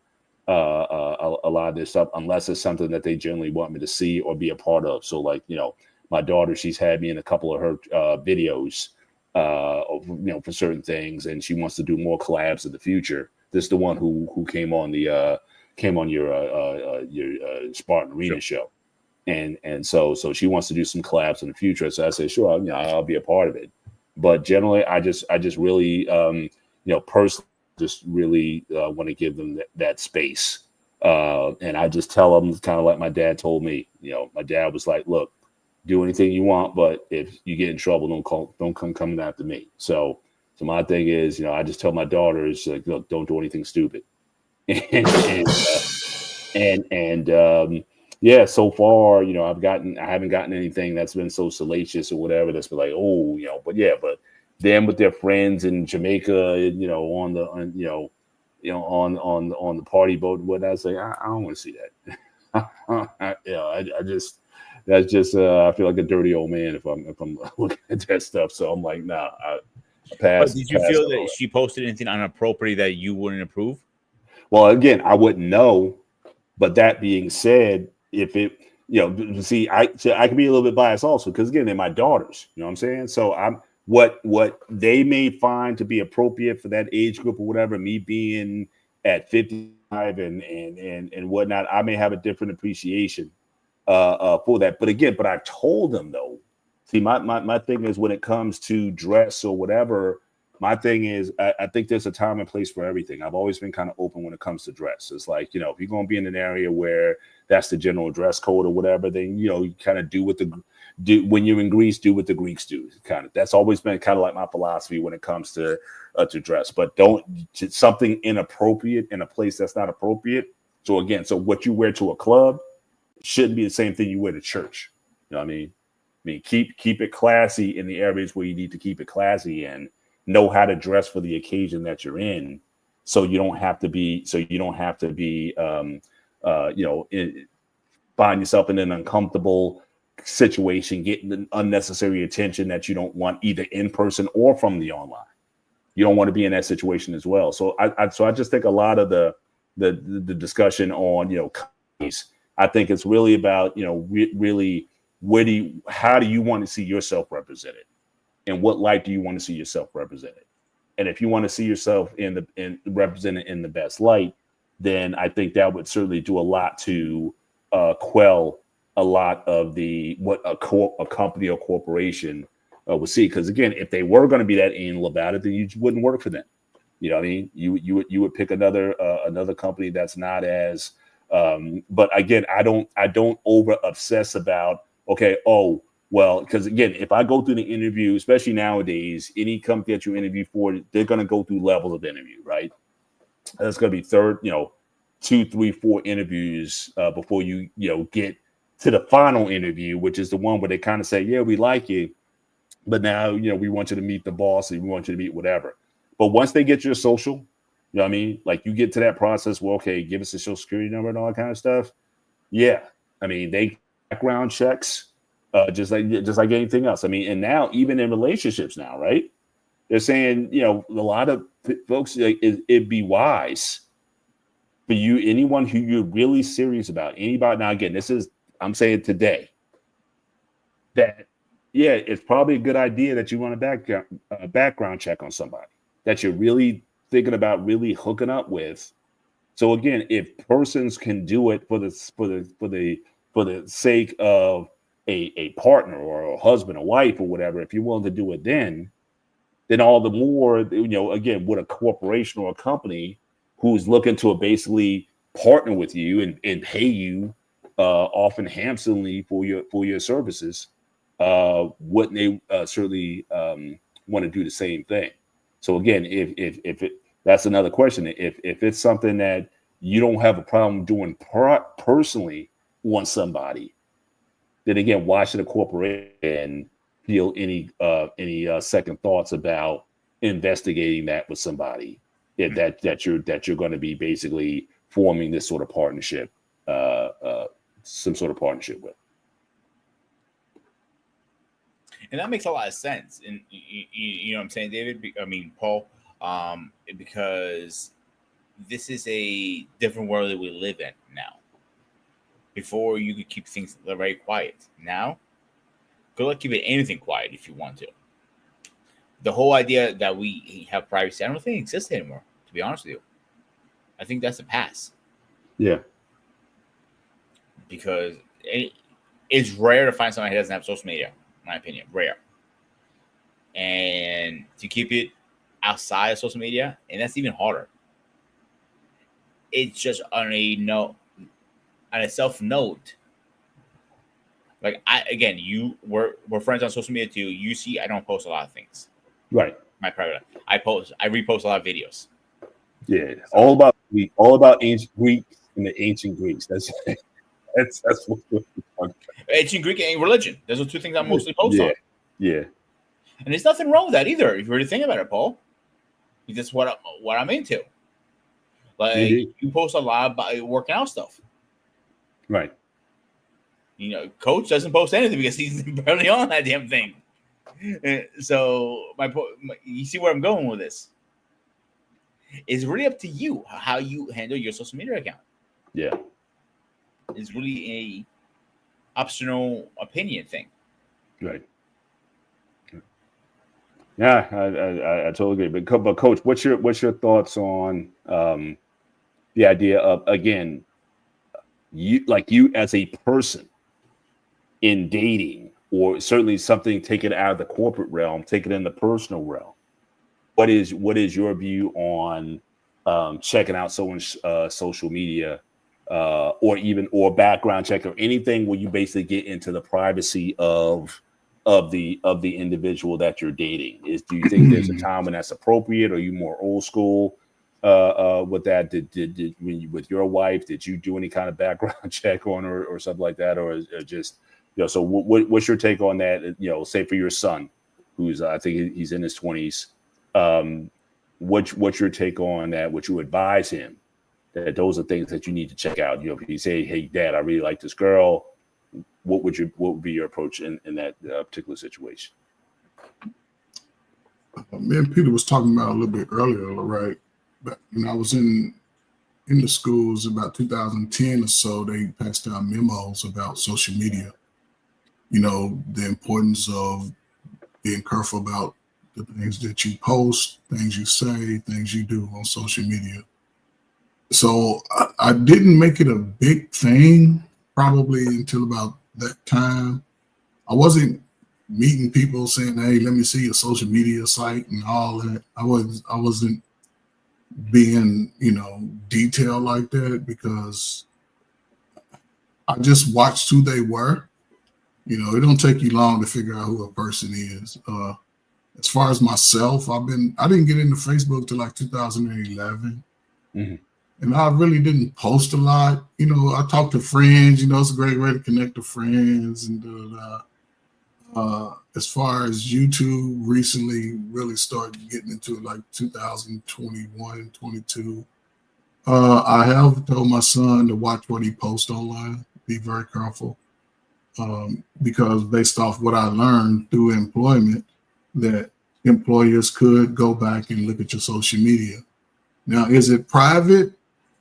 a lot of this stuff unless it's something that they generally want me to see or be a part of. So like my daughter, she's had me in a couple of her videos for certain things, and she wants to do more collabs in the future. This is the one who came on your Spartan Arena show, and so she wants to do some collabs in the future. So I said, sure, I'll be a part of it. But generally, I just really personally just really want to give them that space, and I just tell them kind of like my dad told me. My dad was like, look, do anything you want, but if you get in trouble, don't come coming after me. So my thing is, I just tell my daughters, like, look, don't do anything stupid. Yeah, so far, I haven't gotten anything that's been so salacious or whatever that's been like, but them with their friends in Jamaica, on the party boat, what I say, I don't want to see that. That's just I feel like a dirty old man if I'm looking at that stuff. So I'm like, nah. Did you feel that she posted anything inappropriate that you wouldn't approve? Well, again, I wouldn't know. But that being said, if it, see, I can be a little bit biased also, because again, they're my daughters. You know what I'm saying? So I'm what they may find to be appropriate for that age group or whatever. Me being at 55 and whatnot, I may have a different appreciation for that. But I told them though. See, my thing is when it comes to dress or whatever, my thing is I think there's a time and place for everything. I've always been kind of open when it comes to dress. It's like, if you're going to be in an area where that's the general dress code or whatever, then, you kind of do when you're in Greece, do what the Greeks do. Kind of, that's always been kind of like my philosophy when it comes to dress, but don't something inappropriate in a place that's not appropriate. So again, what you wear to a club shouldn't be the same thing you wear to church. You know what I mean? Keep it classy in the areas where you need to keep it classy, and know how to dress for the occasion that you're in. So you don't have to be, find yourself in an uncomfortable situation, getting unnecessary attention that you don't want either in person or from the online. You don't want to be in that situation as well. So I just think a lot of the discussion on, I think it's really about, really, how do you want to see yourself represented, and what light do you want to see yourself represented? And if you want to see yourself represented in the best light, then I think that would certainly do a lot to quell a lot of what a company or corporation would see. Because again, if they were going to be that anal about it, then you wouldn't work for them. You know what I mean? You would pick another company that's not as. But again, I don't over obsess about. Okay. Oh, well, because again, if I go through the interview, especially nowadays, any company that you interview for, they're going to go through levels of interview, right? That's going to be 2, 3, 4 interviews before you get to the final interview, which is the one where they kind of say, yeah, we like you, but now, we want you to meet the boss and we want you to meet whatever. But once they get your social, you know what I mean? Like you get to that process, well, okay, give us a social security number and all that kind of stuff. Yeah. I mean, they background checks, just like anything else. I mean, and now even in relationships now, right? They're saying, a lot of folks, it'd be wise for you, anyone who you're really serious about, anybody. Now, again, I'm saying today that, yeah, it's probably a good idea that you want a background check on somebody that you're really thinking about really hooking up with. So again, if persons can do it for the sake of a partner or a husband or wife or whatever, if you're willing to do it then all the more, again, with a corporation or a company who's looking to basically partner with you and pay you often handsomely for your services, wouldn't they certainly want to do the same thing? So again, if that's another question. If it's something that you don't have a problem doing personally on somebody, then again, why should a corporation feel any second thoughts about investigating that with somebody if that you're going to be basically forming this sort of partnership, some sort of partnership with? And that makes a lot of sense. And you know what I'm saying, David? I mean, Paul, because this is a different world that we live in now. Before, you could keep things very quiet. Now, good luck keeping anything quiet if you want to. The whole idea that we have privacy, I don't think it exists anymore, to be honest with you. I think that's a pass. Yeah. Because it's rare to find somebody who doesn't have social media, in my opinion. Rare. And to keep it outside of social media, and that's even harder. It's just on a self note. Like we're friends on social media too. You see, I don't post a lot of things. Right. My private. I repost a lot of videos. Yeah. All about ancient Greeks and the ancient Greeks. That's what ancient Greek and religion. Those are two things I mostly post on. Yeah. And there's nothing wrong with that either, if you really think about it, Paul. Because what I'm into. Like you post a lot about working out stuff. Right. Coach doesn't post anything because he's barely on that damn thing. So you see where I'm going with this. It's really up to you how you handle your social media account. Yeah. It's really a optional opinion thing. Right. Yeah, I totally agree. But Coach, what's your thoughts on the idea of, again, you as a person in dating, or certainly something taken out of the corporate realm, taken in the personal realm? What is your view on checking out someone's social media, or background check, or anything where you basically get into the privacy of the individual that you're dating? Do you think there's a time when that's appropriate? Or are you more old school with that? Did with your wife, did you do any kind of background check on her or something like that, or just so what's your take on that? Say for your son, who's I think he's in his 20s. What's your take on that? Would you advise him that those are things that you need to check out? If you say, "Hey, Dad, I really like this girl," what would be your approach in that particular situation? Me and Peter was talking about a little bit earlier, right? But when I was in the schools about 2010 or so, they passed out memos about social media. The importance of being careful about the things that you post, things you say, things you do on social media. So I didn't make it a big thing probably until about that time. I wasn't meeting people saying, "Hey, let me see your social media site," and all that. I wasn't being, detailed like that, because I just watched who they were. It don't take you long to figure out who a person is. As far as myself, I didn't get into Facebook till like 2011. Mm-hmm. And I really didn't post a lot. I talk to friends, it's a great way to connect to friends. And as far as YouTube, recently really started getting into it like 2021, 22. I have told my son to watch what he posts online, be very careful. Because based off what I learned through employment, that employers could go back and look at your social media. Now, is it private?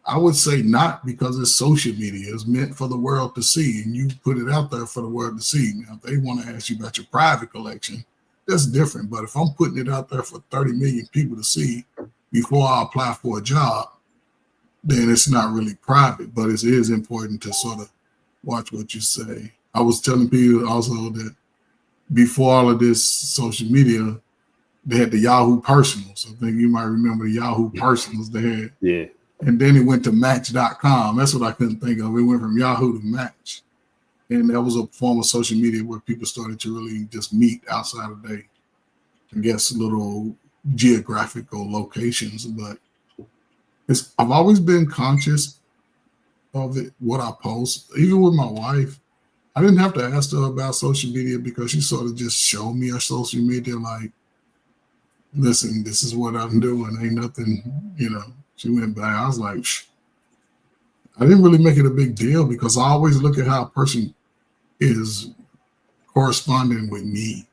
I would say not, because it's social media. It's meant for the world to see, and you put it out there for the world to see. Now, if they want to ask you about your private collection, that's different. But if I'm putting it out there for 30 million people to see before I apply for a job, then it's not really private. But it is important to sort of watch what you say. I was telling people also that before all of this social media, they had the Yahoo Personals. I think you might remember the Yahoo Personals they had. Yeah. And then it went to Match.com. That's what I couldn't think of. It went from Yahoo to Match. And that was a form of social media where people started to really just meet outside of their, I guess, little geographical locations. But I've always been conscious of it, what I post. Even with my wife, I didn't have to ask her about social media because she sort of just showed me her social media like, listen, this is what I'm doing. Ain't nothing, She went back. I was like, shh. I didn't really make it a big deal because I always look at how a person is corresponding with me,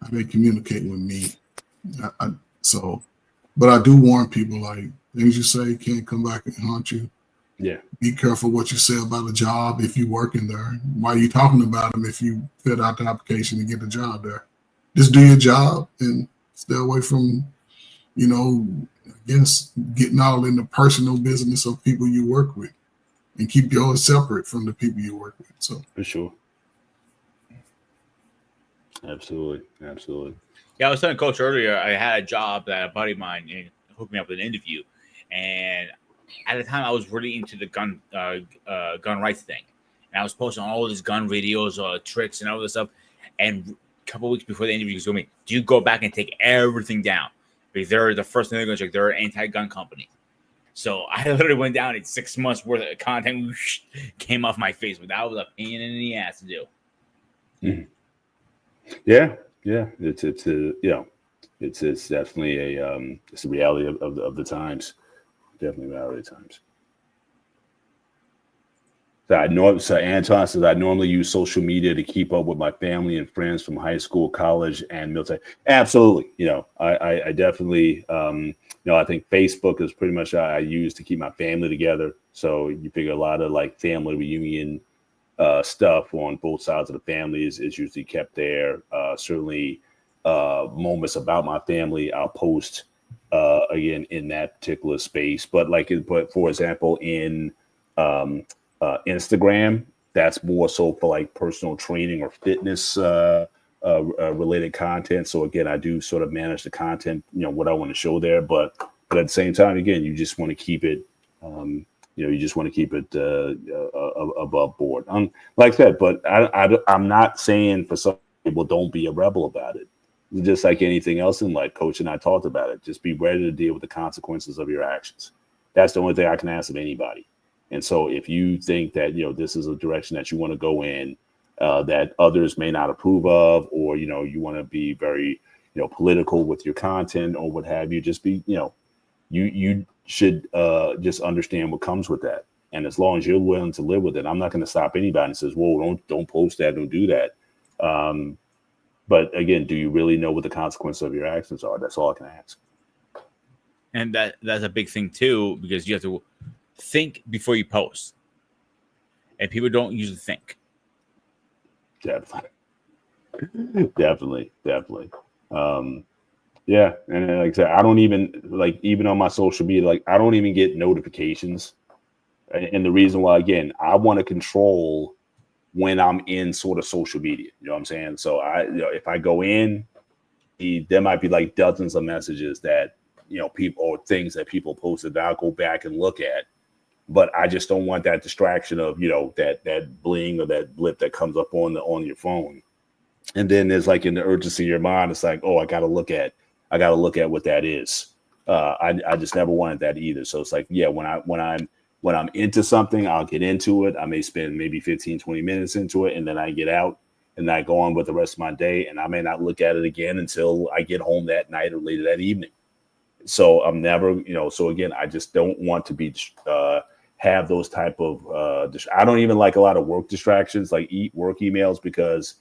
how they communicate with me. But I do warn people, like, things you say can't come back and haunt you. Yeah. Be careful what you say about a job if you work in there. Why are you talking about them if you fill out the application to get the job there? Just do your job and stay away from, I guess, getting all in the personal business of people you work with, and keep yours separate from the people you work with. So for sure. Absolutely. Yeah, I was telling Coach earlier, I had a job that a buddy of mine hooked me up with an interview. And at the time, I was really into the gun rights thing. And I was posting all these gun videos, tricks, and all this stuff. And a couple of weeks before the interview, he told me, do you go back and take everything down? Because they're the first thing they're going to check. They're an anti-gun company. So I literally went down and 6 months worth of content came off my face. But that was a pain in the ass to do. Mm-hmm. Yeah. It's definitely it's a reality of the times. Definitely reality of the times. So Anton says, I normally use social media to keep up with my family and friends from high school, college, and military. Absolutely. I definitely, I think Facebook is pretty much I use to keep my family together. So you figure a lot of like family reunion stuff on both sides of the family is usually kept there. Certainly moments about my family, I'll post again in that particular space. But for example, in Instagram, that's more so for like personal training or fitness related content. So again, I do sort of manage the content, what I want to show there, but at the same time, again, you just want to keep it, above board. Like I said, but I'm not saying for some people don't be a rebel about it. Just like anything else in life, Coach and I talked about it. Just be ready to deal with the consequences of your actions. That's the only thing I can ask of anybody. And so if you think that, this is a direction that you want to go in, that others may not approve of, or, you want to be very, political with your content or what have you, just be, you should just understand what comes with that. And as long as you're willing to live with it, I'm not going to stop anybody and says, whoa, don't post that, don't do that. But again, do you really know what the consequences of your actions are? That's all I can ask. And that's a big thing too, because you have to think before you post. And people don't usually think. Definitely. Yeah. And like I said, I don't even on my social media, I don't even get notifications. And the reason why, again, I want to control when I'm in sort of social media, you know what I'm saying? So if I go in, there might be like dozens of messages that, people or things that people posted that I'll go back and look at, but I just don't want that distraction of, that bling or that blip that comes up on your phone. And then there's like in the urgency of your mind, it's like, oh, I got to look at what that is. I just never wanted that either. So it's like, yeah, when I'm into something, I'll get into it. I may spend maybe 15, 20 minutes into it, and then I get out and I go on with the rest of my day. And I may not look at it again until I get home that night or later that evening. So I'm never, so again, I just don't want to be, have those type of, I don't even like a lot of work distractions, like work emails, because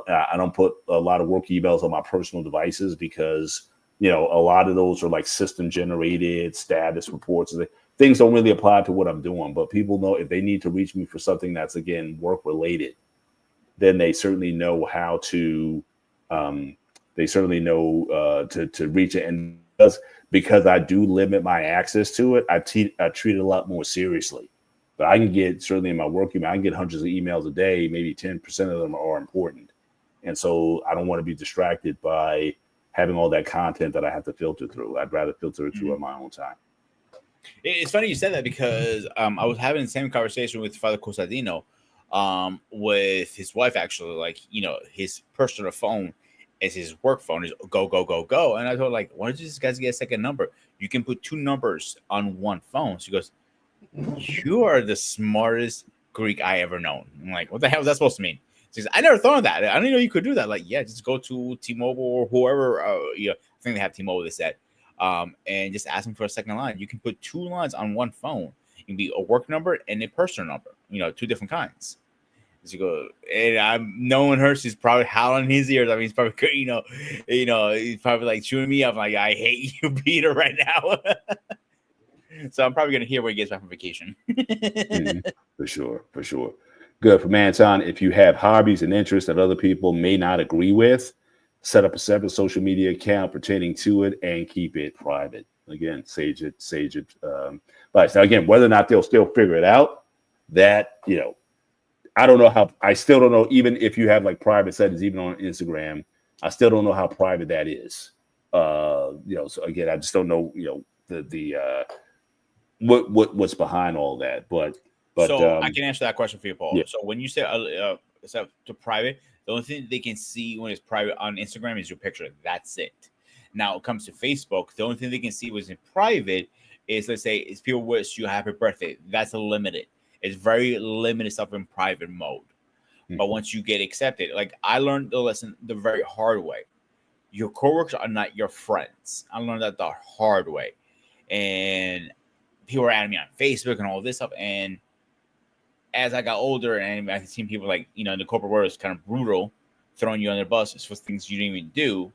I don't put a lot of work emails on my personal devices because, a lot of those are like system generated status reports. Things don't really apply to what I'm doing, but people know if they need to reach me for something that's, again, work related, then they certainly know how to, to reach it. And because I do limit my access to it, I treat it a lot more seriously. But I can get, certainly in my work email, I can get hundreds of emails a day. Maybe 10% of them are important. And so I don't want to be distracted by having all that content that I have to filter through. I'd rather filter it through on my own time. It's funny you said that because I was having the same conversation with Father Costadino with his wife, actually. Like, his personal phone is his work phone, is go, go, go, go. And I told her, like, why don't you guys get a second number? You can put 2 numbers on one phone. She goes, you are the smartest Greek I ever known. I'm like, what the hell is that supposed to mean? She says, I never thought of that. I didn't know you could do that. Like, yeah, just go to T-Mobile or whoever. I think they have T-Mobile, they said. And just ask them for a second line. You can put 2 lines on one phone. It can be a work number and a personal number, 2 different kinds. So you go, and I'm knowing her, she's probably howling in his ears. I mean, he's probably, he's probably like chewing me up. Like, I hate you, Peter, right now. So I'm probably going to hear when he gets back from vacation. For sure. Good. For Manton, if you have hobbies and interests that other people may not agree with, set up a separate social media account pertaining to it and keep it private. Again, sage it. But now, again, whether or not they'll still figure it out, that, I don't know how, I still don't know, even if you have like private settings, even on Instagram, I still don't know how private that is. So again, I just don't know, what's behind all that. But so I can answer that question for you, Paul. Yeah. So when you say set to private, the only thing they can see when it's private on Instagram is your picture. That's it. Now it comes to Facebook, the only thing they can see was in private is, let's say, if people wish you a happy birthday. That's limited. It's very limited stuff in private mode. Mm-hmm. But once you get accepted, like I learned the lesson the very hard way. Your coworkers are not your friends. I learned that the hard way. And people were adding me on Facebook and all this stuff. And as I got older and I've seen people like, in the corporate world is kind of brutal, throwing you on their buses for things you didn't even do,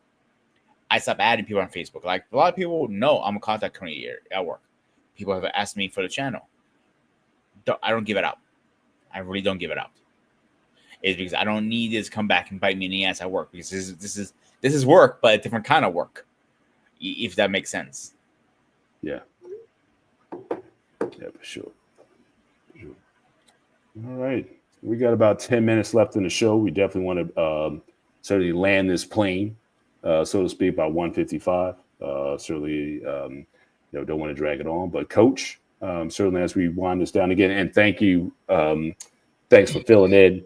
I stopped adding people on Facebook. Like a lot of people know I'm a contact coordinator at work. People have asked me for the channel. I don't give it out. I really don't give it out. It's because I don't need this to come back and bite me in the ass at work, because this is work, but a different kind of work, if that makes sense. Yeah, for sure. All right. We got about 10 minutes left in the show. We definitely want to certainly land this plane, so to speak, by 1:55. Certainly, don't want to drag it on. But, Coach, certainly as we wind this down again, and thank you. Thanks for filling in,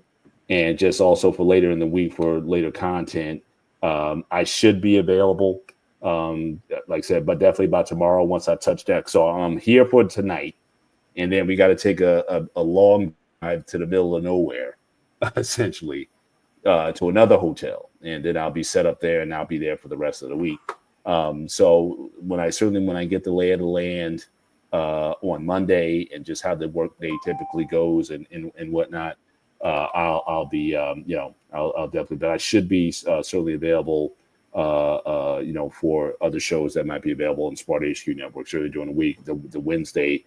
and just also for later in the week for later content. I should be available, like I said, but definitely by tomorrow once I touch deck. So I'm here for tonight, and then we got to take a long drive to the middle of nowhere, essentially, to another hotel, and then I'll be set up there, and I'll be there for the rest of the week. So when I get the lay of the land on Monday and just how the work day typically goes and whatnot, I'll be I'll definitely, but I should be certainly available for other shows that might be available on Smart HQ Network certainly during the week. The Wednesday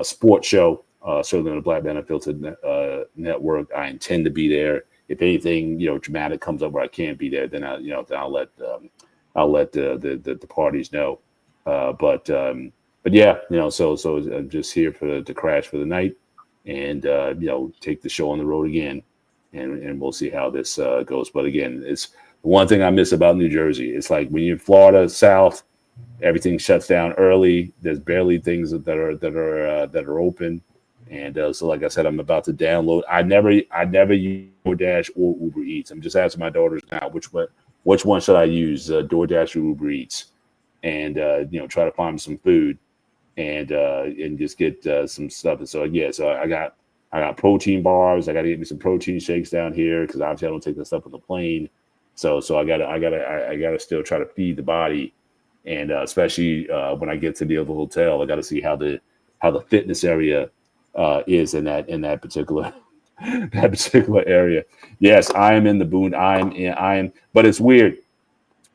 sports show, certainly on the Black Man Unfiltered network, I intend to be there. If anything dramatic comes up where I can't be there, then I'll let the parties know. But yeah, so I'm just here to crash for the night, and take the show on the road again, and we'll see how this goes. But again, it's the one thing I miss about New Jersey. It's like when you're in Florida South, everything shuts down early. There's barely things that are open, and so like I said, I'm about to download. I never use DoorDash or Uber Eats. I'm just asking my daughters now which one should I use, DoorDash or Uber Eats, and try to find some food. And just get some stuff. And so I got protein bars. I got to get me some protein shakes down here because obviously I don't take that stuff on the plane. So I gotta still try to feed the body, and especially when I get to the other hotel, I got to see how the fitness area is in that particular area. Yes, I am in the boon. I am, but it's weird.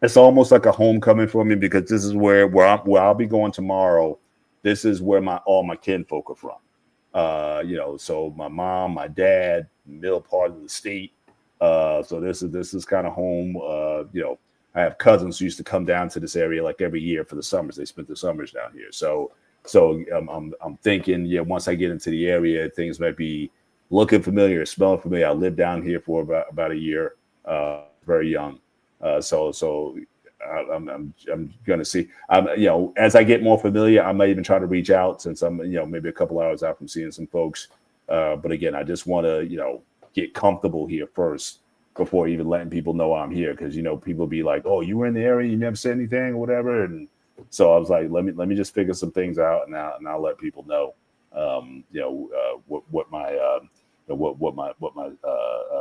It's almost like a homecoming for me because this is where I'll be going tomorrow. This is where all my kinfolk are from. So my mom, my dad, middle part of the state. So this is kind of home. I have cousins who used to come down to this area like every year for the summers. They spent the summers down here. So So I'm thinking, yeah, once I get into the area, things might be looking familiar, smelling familiar. I lived down here for about a year, very young. I'm gonna see. As I get more familiar, I might even try to reach out since I'm maybe a couple hours out from seeing some folks. But again, I just want to get comfortable here first before even letting people know I'm here, because people be like, "Oh, you were in the area, you never said anything or whatever." And so I was like, let me just figure some things out, and I'll let people know, what my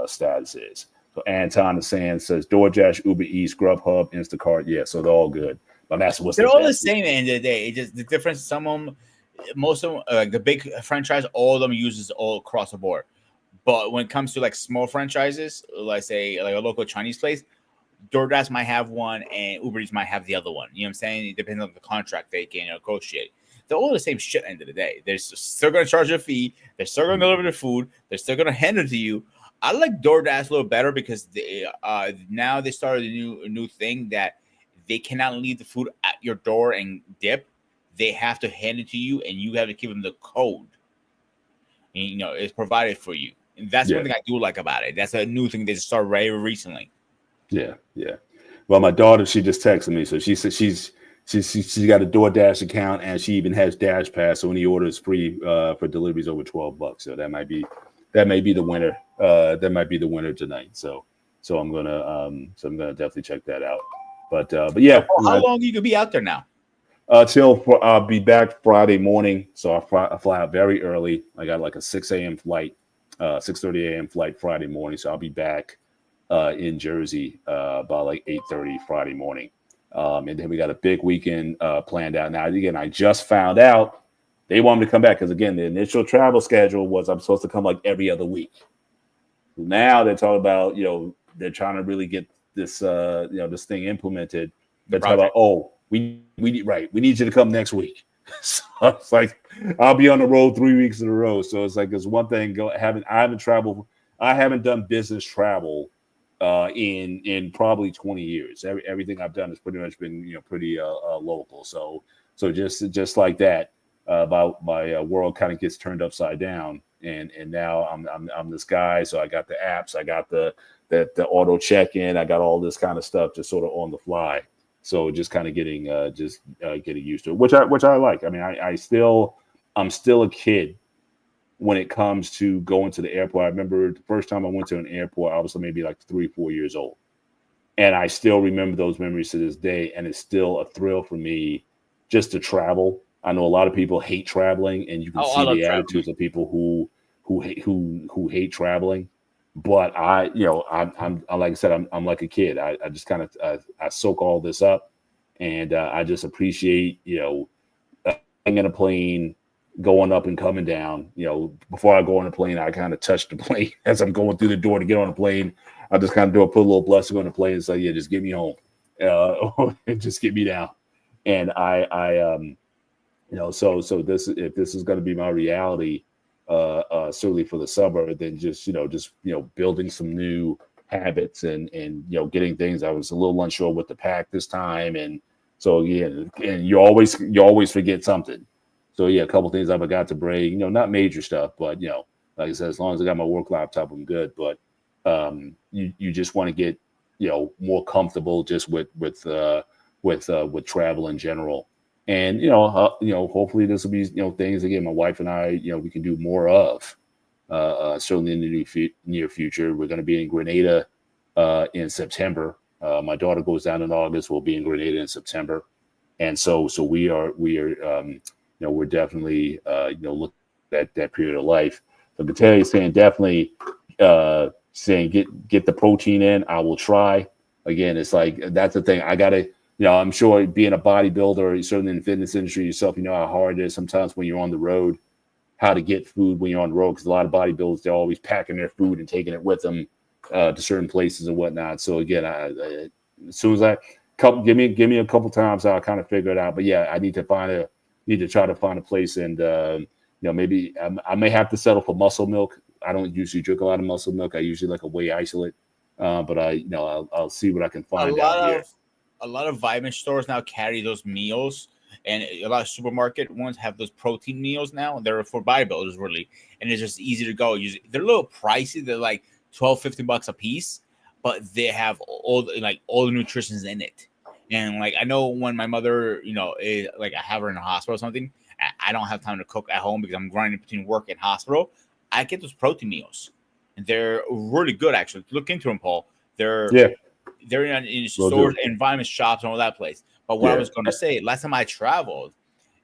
status is. So Anton is saying, says DoorDash, Uber Eats, Grubhub, Instacart. Yeah, so they're all good. But that's what's they're all the same at the end of the day. It just the difference. Some of them, most of them, like the big franchise, all of them uses all across the board. But when it comes to like small franchises, let's say like a local Chinese place, DoorDash might have one and Uber Eats might have the other one. You know what I'm saying? It depends on the contract they can negotiate. They're all the same shit at the end of the day. They're still going to charge you a fee. They're still going to deliver the food. They're still going to hand it to you. I like DoorDash a little better because now they started a new thing that they cannot leave the food at your door and dip. They have to hand it to you, and you have to give them the code. And, it's provided for you. And that's one thing I do like about it. That's a new thing they just started very recently. Yeah. Well, my daughter, she just texted me, so she said she's got a DoorDash account, and she even has Dash Pass. So when he orders free for deliveries over $12, so that might be the winner. That might be the winner tonight. So I'm gonna definitely check that out. But yeah. How long you could be out there now? Till I'll be back Friday morning. So I fly out very early. I got like a 6 a.m. flight, 6:30 a.m. flight Friday morning. So I'll be back in Jersey about like 8:30 Friday morning. And then we got a big weekend planned out. Now, again, I just found out they want me to come back because, again, the initial travel schedule was I'm supposed to come like every other week. Now they're talking about, they're trying to really get this, this thing implemented. They're talking about, we need you to come next week. So it's like I'll be on the road 3 weeks in a row. So it's like there's one thing I haven't done business travel in probably 20 years. Everything I've done has pretty much been pretty local. So just like that, my world kind of gets turned upside down. And now I'm this guy. So I got the apps, I got the auto check-in, I got all this kind of stuff just sort of on the fly. So just kind of getting used to it, which I like. I mean, I'm still a kid when it comes to going to the airport. I remember the first time I went to an airport, I was maybe like 3-4 years old. And I still remember those memories to this day. And it's still a thrill for me just to travel. I know a lot of people hate traveling, and you can see the attitudes of people who hate traveling. But I'm like I said, I'm like a kid. I just kind of I soak all this up, and I just appreciate getting in a plane, going up and coming down. Before I go on the plane, I kind of touch the plane as I'm going through the door to get on the plane. I just kind of put a little blessing on the plane and say, yeah, just get me home, just get me down. And so this, if this is going to be my reality, certainly for the summer, then just building some new habits and getting things. I was a little unsure with the pack this time, and so and you always forget something. So a couple things I forgot to bring. Not major stuff, but like I said, as long as I got my work laptop, I'm good. But you just want to get more comfortable just with travel in general. And hopefully this will be things again. My wife and I, we can do more of. Certainly in the near future, we're going to be in Grenada in September. My daughter goes down in August. We'll be in Grenada in September, and so we are we're definitely looking at that period of life. So Natalia is saying definitely saying get the protein in. I will try. Again, it's like that's the thing. I gotta. I'm sure being a bodybuilder, certainly in the fitness industry yourself, you know how hard it is sometimes when you're on the road, how to get food when you're on the road. Because a lot of bodybuilders, they're always packing their food and taking it with them to certain places and whatnot. So again, as soon as give me a couple times, I'll kind of figure it out. But yeah, I need to try to find a place, and maybe I may have to settle for muscle milk. I don't usually drink a lot of muscle milk. I usually like a whey isolate, but I'll see what I can find out here. A lot of vitamin stores now carry those meals And a lot of supermarket ones have those protein meals now. They're for bodybuilders, really, and it's just easy to go. They're a little pricey. They're like $12-15 a piece, but they have all the nutrition's in it. And like I know when my mother, like I have her in the hospital or something, I don't have time to cook at home because I'm grinding between work and hospital. I get those protein meals, and they're really good. Actually, look into them, Paul. They're in stores and vitamin shops and all that place. But what I was going to say, last time I traveled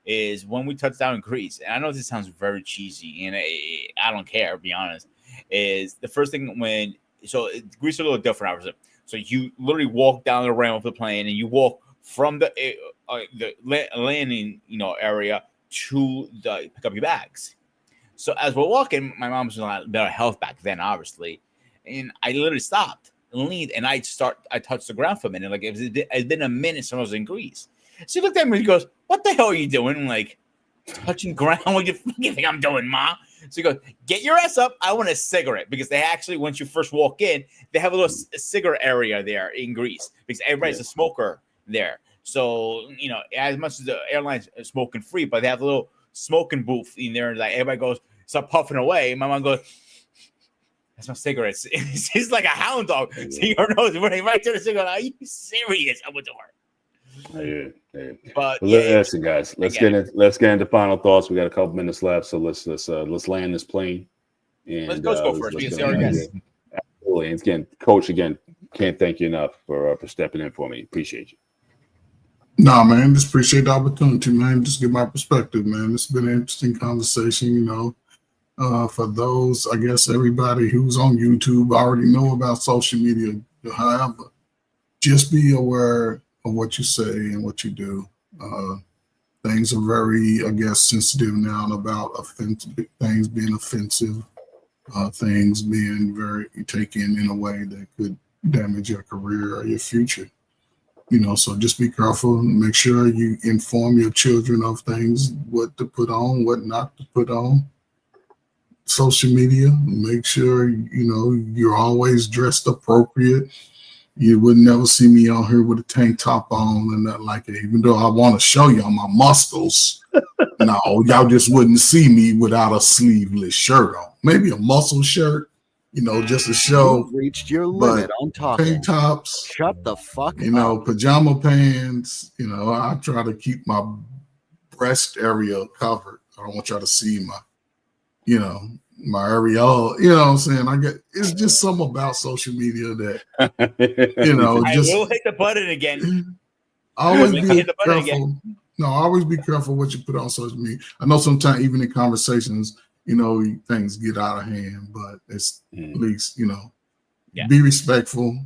is when we touched down in Greece, and I know this sounds very cheesy, and I don't care, to be honest. Is the first thing Greece is a little different, obviously. So you literally walk down the ramp of the plane, and you walk from the landing, area to pick up your bags. So as we're walking, my mom was in a lot better health back then, obviously, and I literally stopped and leaned, and I touched the ground for a minute, like it's been a minute since I was in Greece. She looked at me and goes, "What the hell are you doing?" I'm like, touching ground. What do you think I'm doing, Ma? So he goes, "Get your ass up. I want a cigarette." Because they actually, once you first walk in, they have a little cigarette area there in Greece because everybody's a smoker there. So, as much as the airline's smoking free, but they have a little smoking booth in there. Like everybody goes, start puffing away. My mom goes, "That's my cigarettes." She's like a hound dog. See her nose running right to the cigarette. Are you serious? I went to her. Yeah. But listen, guys, let's get into final thoughts. We got a couple minutes left, so let's land this plane. And let's go first. We can see our guests. Absolutely. And again, Coach, can't thank you enough for stepping in for me. Appreciate you. No, man, just appreciate the opportunity, man. Just give my perspective, man. It's been an interesting conversation, for those, I guess everybody who's on YouTube already know about social media. However, just be aware of what you say and what you do. Things are very, I guess, sensitive now about things being offensive, things being very taken in a way that could damage your career or your future. So just be careful and make sure you inform your children of things, what to put on, what not to put on. Social media, make sure, you're always dressed appropriate. You would never see me on here with a tank top on and nothing like it. Even though I want to show y'all my muscles, no, y'all just wouldn't see me without a sleeveless shirt on. Maybe a muscle shirt, just to show. You reached your limit on talking. Tank tops. Shut the fuck up. Pajama pants. I try to keep my breast area covered. I don't want y'all to see my areola, what I'm saying? It's just something about social media that, I will hit the button again. Always be careful. No, always be careful what you put on social media. I know sometimes even in conversations, things get out of hand, but it's at least, be respectful.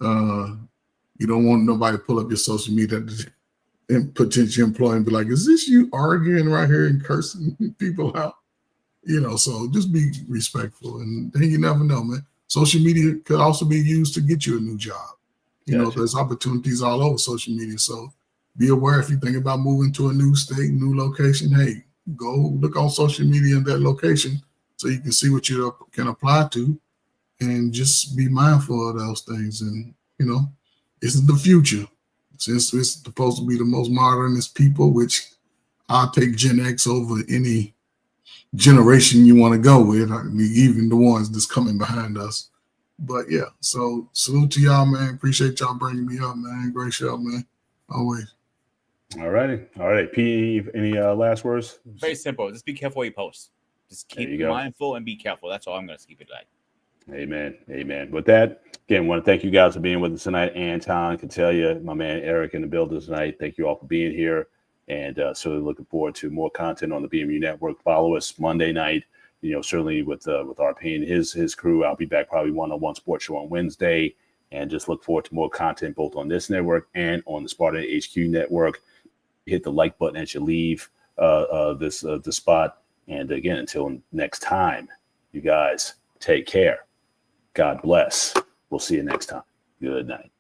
You don't want nobody to pull up your social media and potential employee and be like, "Is this you arguing right here and cursing people out?" So just be respectful, and then you never know, man. Social media could also be used to get you a new job. There's opportunities all over social media. So be aware if you think about moving to a new state, new location. Hey, go look on social media in that location so you can see what you can apply to, and just be mindful of those things. And this is the future. Since it's supposed to be the most modernist people, which I'll take Gen X over any generation you want to go with. I mean, even the ones that's coming behind us. But yeah, so salute to y'all, man. Appreciate y'all bringing me up, man. Great show, man. Always. All right. P, any last words? Very simple. Just be careful what you post. Just keep mindful and be careful. That's all I'm going to keep it like. Amen. With that, again, want to thank you guys for being with us tonight. Anton, can tell you, my man Eric in the building tonight. Thank you all for being here. And certainly looking forward to more content on the BMU Network. Follow us Monday night, certainly with RP and his crew. I'll be back probably one-on-one sports show on Wednesday, and just look forward to more content both on this network and on the Spartan HQ network. Hit the like button as you leave the spot. And again, until next time, you guys take care. God bless. We'll see you next time. Good night.